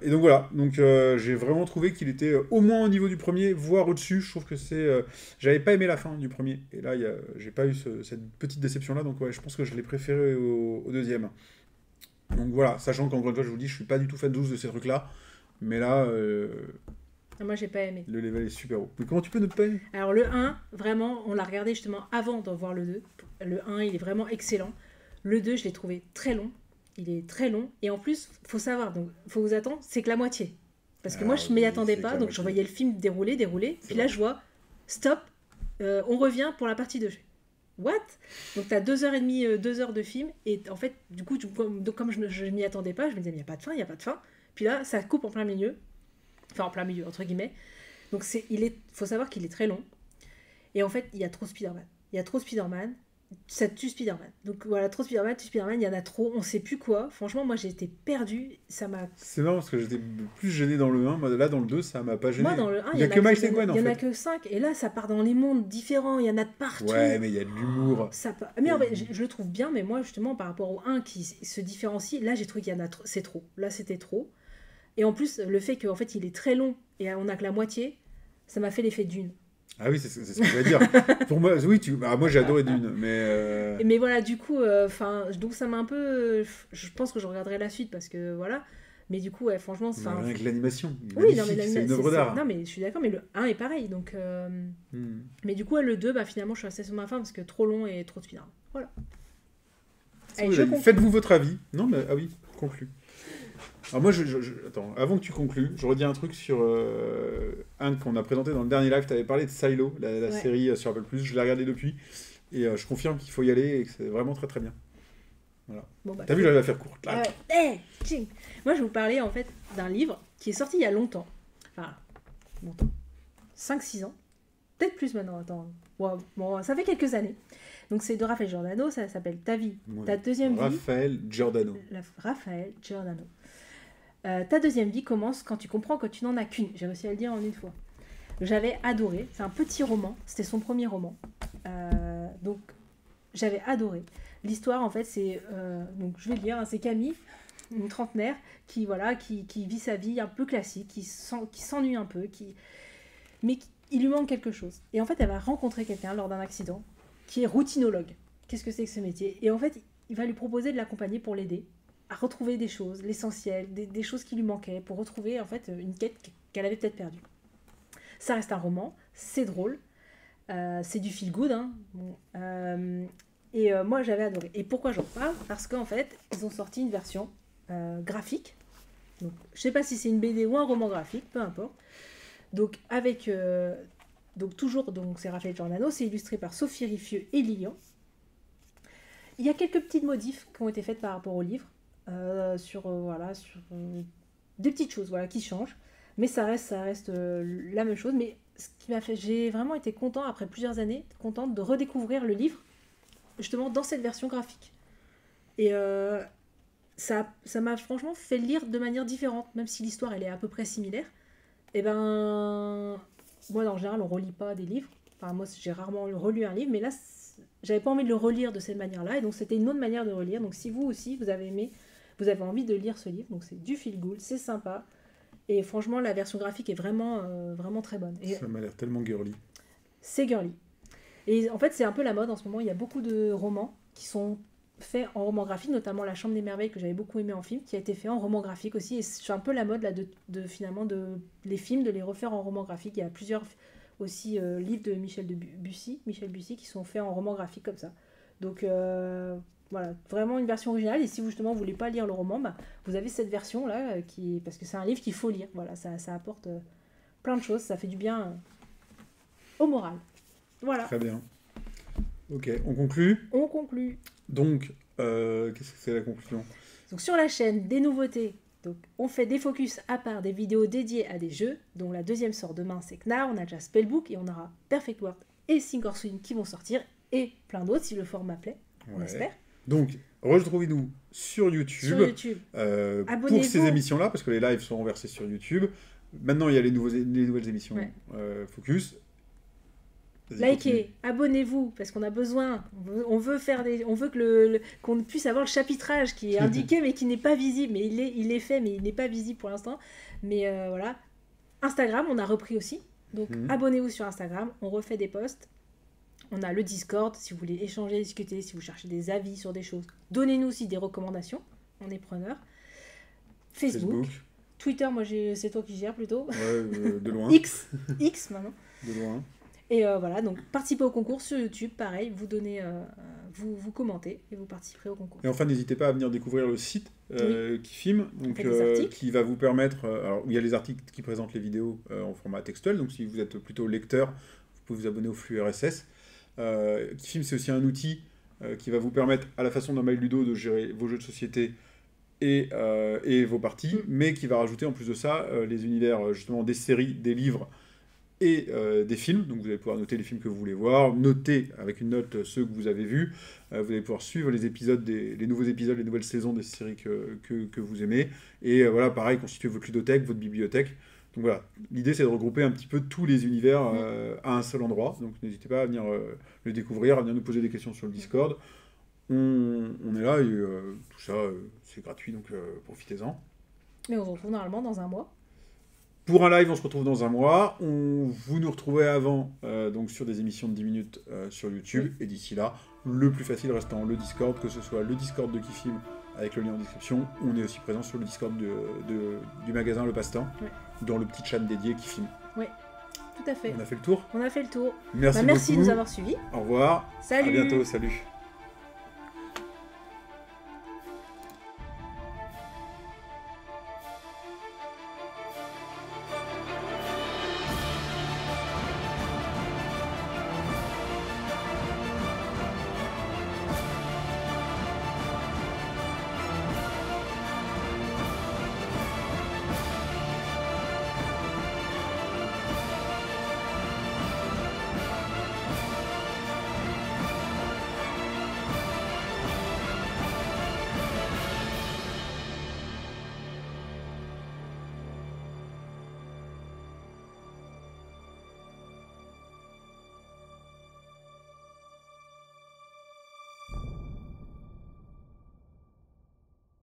Et donc voilà, j'ai vraiment trouvé qu'il était au moins au niveau du premier, voire au-dessus. Je trouve que j'avais pas aimé la fin du premier. Et là, j'ai pas eu cette petite déception-là. Donc ouais, je pense que je l'ai préféré au deuxième. Donc voilà, sachant qu'encore une fois, je vous dis, je suis pas du tout fan de ces trucs-là. Mais là, moi j'ai pas aimé. Le level est super haut. Mais comment tu peux ne pas aimer ? Alors le 1, vraiment, on l'a regardé justement avant d'en voir le 2. Le 1, il est vraiment excellent. Le 2, je l'ai trouvé très long. Il est très long. Et en plus, faut savoir, donc faut vous attendre, c'est que la moitié. Parce que moi, je m'y attendais pas, donc je voyais le film dérouler. Puis là, je vois, stop, on revient pour la partie 2. What ? Donc t'as 2h30, 2 heures de film. Et en fait, du coup, comme je m'y attendais pas, je me disais, il n'y a pas de fin. Puis là, ça coupe en plein milieu. Enfin, en plein milieu, entre guillemets. Donc, faut savoir qu'il est très long. Et en fait, il y a trop Spider-Man. Ça tue Spider-Man. Donc voilà, trop Spider-Man, il y en a trop. On sait plus quoi. Franchement, moi, j'ai été perdue. Ça m'a... C'est marrant parce que j'étais plus gêné dans le 1. Moi, là, dans le 2, ça m'a pas gêné. Moi, dans le 1, il y a que Miles et Gwen, en fait. Il y en a que 5. Et là, ça part dans les mondes différents. Il y en a de partout. Ouais, mais il y a de l'humour. Mais en fait, je le trouve bien. Mais moi, justement, par rapport au 1 qui se différencie, là, j'ai trouvé qu'il y en a trop. C'est trop. Là, c'était trop. Et en plus, le fait qu'en fait, il est très long et on n'a que la moitié, ça m'a fait l'effet Dune. Ah oui, c'est ce que je voulais dire. Pour moi, oui, moi j'ai adoré Dune, mais... Mais voilà, du coup, donc ça m'a un peu... Je pense que je regarderai la suite parce que voilà. Mais du coup, ouais, franchement... Avec l'animation, oui, non, mais c'est une œuvre d'art. Non, mais je suis d'accord, mais le 1 est pareil. Donc, Mais du coup, le 2, finalement, je suis restée sur ma fin parce que trop long et trop de Spider-Man. Voilà. Allez, faites-vous votre avis. Non, mais ah oui, conclue. Alors moi, attends, avant que tu conclues, je redis un truc sur un qu'on a présenté dans le dernier live. Tu avais parlé de Silo, la série sur Apple+. Je l'ai regardé depuis et je confirme qu'il faut y aller et que c'est vraiment très très bien. Voilà. Bon, t'as vu, j'arrive à faire courte là. Moi, je vais vous parler en fait d'un livre qui est sorti il y a longtemps. Enfin, longtemps. 5-6 ans. Peut-être plus maintenant, attends. Bon, ça fait quelques années. Donc c'est de Raphaël Giordano, ça s'appelle Ta vie, ta deuxième vie. Raphaël Giordano. Ta deuxième vie commence quand tu comprends que tu n'en as qu'une. J'ai réussi à le dire en une fois. J'avais adoré. C'est un petit roman. C'était son premier roman. Donc j'avais adoré. L'histoire, en fait, c'est... donc je vais le lire. C'est Camille. une trentenaire qui vit sa vie un peu classique, qui s'ennuie un peu, mais il lui manque quelque chose. Et en fait, elle va rencontrer quelqu'un lors d'un accident qui est routinologue. Qu'est-ce que c'est que ce métier? Et en fait, il va lui proposer de l'accompagner pour l'aider à retrouver des choses, l'essentiel, des choses qui lui manquaient, pour retrouver en fait une quête qu'elle avait peut-être perdue. Ça reste un roman, c'est drôle, c'est du feel good, hein. Bon, moi j'avais adoré. Et pourquoi j'en parle? Parce qu'en fait, ils ont sorti une version graphique. Donc, je sais pas si c'est une BD ou un roman graphique, peu importe. Donc avec toujours c'est Raphaël Giordano, c'est illustré par Sophie Riffieux et Lilian. Il y a quelques petites modifs qui ont été faites par rapport au livre, sur des petites choses qui changent, mais ça reste la même chose. Mais ce qui m'a fait, j'ai vraiment été contente après plusieurs années, contente de redécouvrir le livre justement dans cette version graphique. Et ça m'a franchement fait le lire de manière différente, même si l'histoire elle est à peu près similaire. Et moi en général on relit pas des livres, enfin moi j'ai rarement relu un livre, mais là j'avais pas envie de le relire de cette manière-là, et donc c'était une autre manière de relire. Donc si vous aussi vous avez aimé, vous avez envie de lire ce livre, donc c'est du feel good, c'est sympa, et franchement la version graphique est vraiment très bonne. Et ça m'a l'air tellement girly. C'est girly. Et en fait c'est un peu la mode en ce moment, il y a beaucoup de romans qui sont faits en roman graphique, notamment La Chambre des Merveilles que j'avais beaucoup aimé en film, qui a été fait en roman graphique aussi, et c'est un peu la mode là finalement de les films, de les refaire en roman graphique. Il y a plusieurs aussi livres de Michel Bussy qui sont faits en roman graphique comme ça. Donc voilà, vraiment une version originale. Et si vous justement vous voulez pas lire le roman, vous avez cette version là parce que c'est un livre qu'il faut lire. Voilà, ça apporte plein de choses, ça fait du bien au moral. Voilà. Très bien. Ok, on conclut. On conclut. Donc, qu'est-ce que c'est la conclusion? Donc sur la chaîne, des nouveautés. Donc on fait des focus à part, des vidéos dédiées à des jeux, dont la deuxième sort demain c'est Knarr, on a déjà Spellbook et on aura Perfect World et Sink or Swim qui vont sortir, et plein d'autres si le format plaît, on espère. Donc retrouvez-nous sur YouTube, pour ces émissions-là, parce que les lives sont renversés sur YouTube. Maintenant il y a les nouvelles émissions focus. Likez, abonnez-vous, parce qu'on a besoin, on veut qu'on puisse avoir le chapitrage qui est indiqué mais qui n'est pas visible, mais il est fait mais il n'est pas visible pour l'instant. Mais voilà. Instagram, on a repris aussi, donc abonnez-vous sur Instagram, on refait des posts. On a le Discord, si vous voulez échanger, discuter, si vous cherchez des avis sur des choses, donnez-nous aussi des recommandations, on est preneurs. Facebook. Twitter, moi c'est toi qui gères plutôt. Ouais, de loin. X maintenant. De loin. Et voilà, donc participez au concours sur YouTube, pareil, vous donnez, vous commentez et vous participerez au concours. Et enfin, n'hésitez pas à venir découvrir le site qui filme, donc qui va vous permettre, où il y a les articles qui présentent les vidéos en format textuel, donc si vous êtes plutôt lecteur, vous pouvez vous abonner au flux RSS. Qui filme, c'est aussi un outil qui va vous permettre, à la façon d'un My Ludo, de gérer vos jeux de société et vos parties, mais qui va rajouter en plus de ça les univers justement des séries, des livres et des films. Donc vous allez pouvoir noter les films que vous voulez voir, noter avec une note ceux que vous avez vus, vous allez pouvoir suivre les épisodes, les nouveaux épisodes, les nouvelles saisons des séries que vous aimez, et voilà, pareil, constituer votre ludothèque, votre bibliothèque. Donc voilà, l'idée c'est de regrouper un petit peu tous les univers à un seul endroit, donc n'hésitez pas à venir le découvrir, à venir nous poser des questions sur le Discord. On est là, et tout ça c'est gratuit, donc profitez-en. Mais on se retrouve normalement dans un mois. Pour un live, on se retrouve dans un mois. Vous nous retrouvez avant donc sur des émissions de 10 minutes sur YouTube. Et d'ici là, le plus facile restant le Discord, que ce soit le Discord de Kifilm avec le lien en description. On est aussi présent sur le Discord du magasin Le Passe-Temps, dans le petit chat dédié Kifilm. Oui, tout à fait. On a fait le tour. On a fait le tour. Merci beaucoup. Merci de nous avoir suivis. Au revoir. Salut. À bientôt. Salut.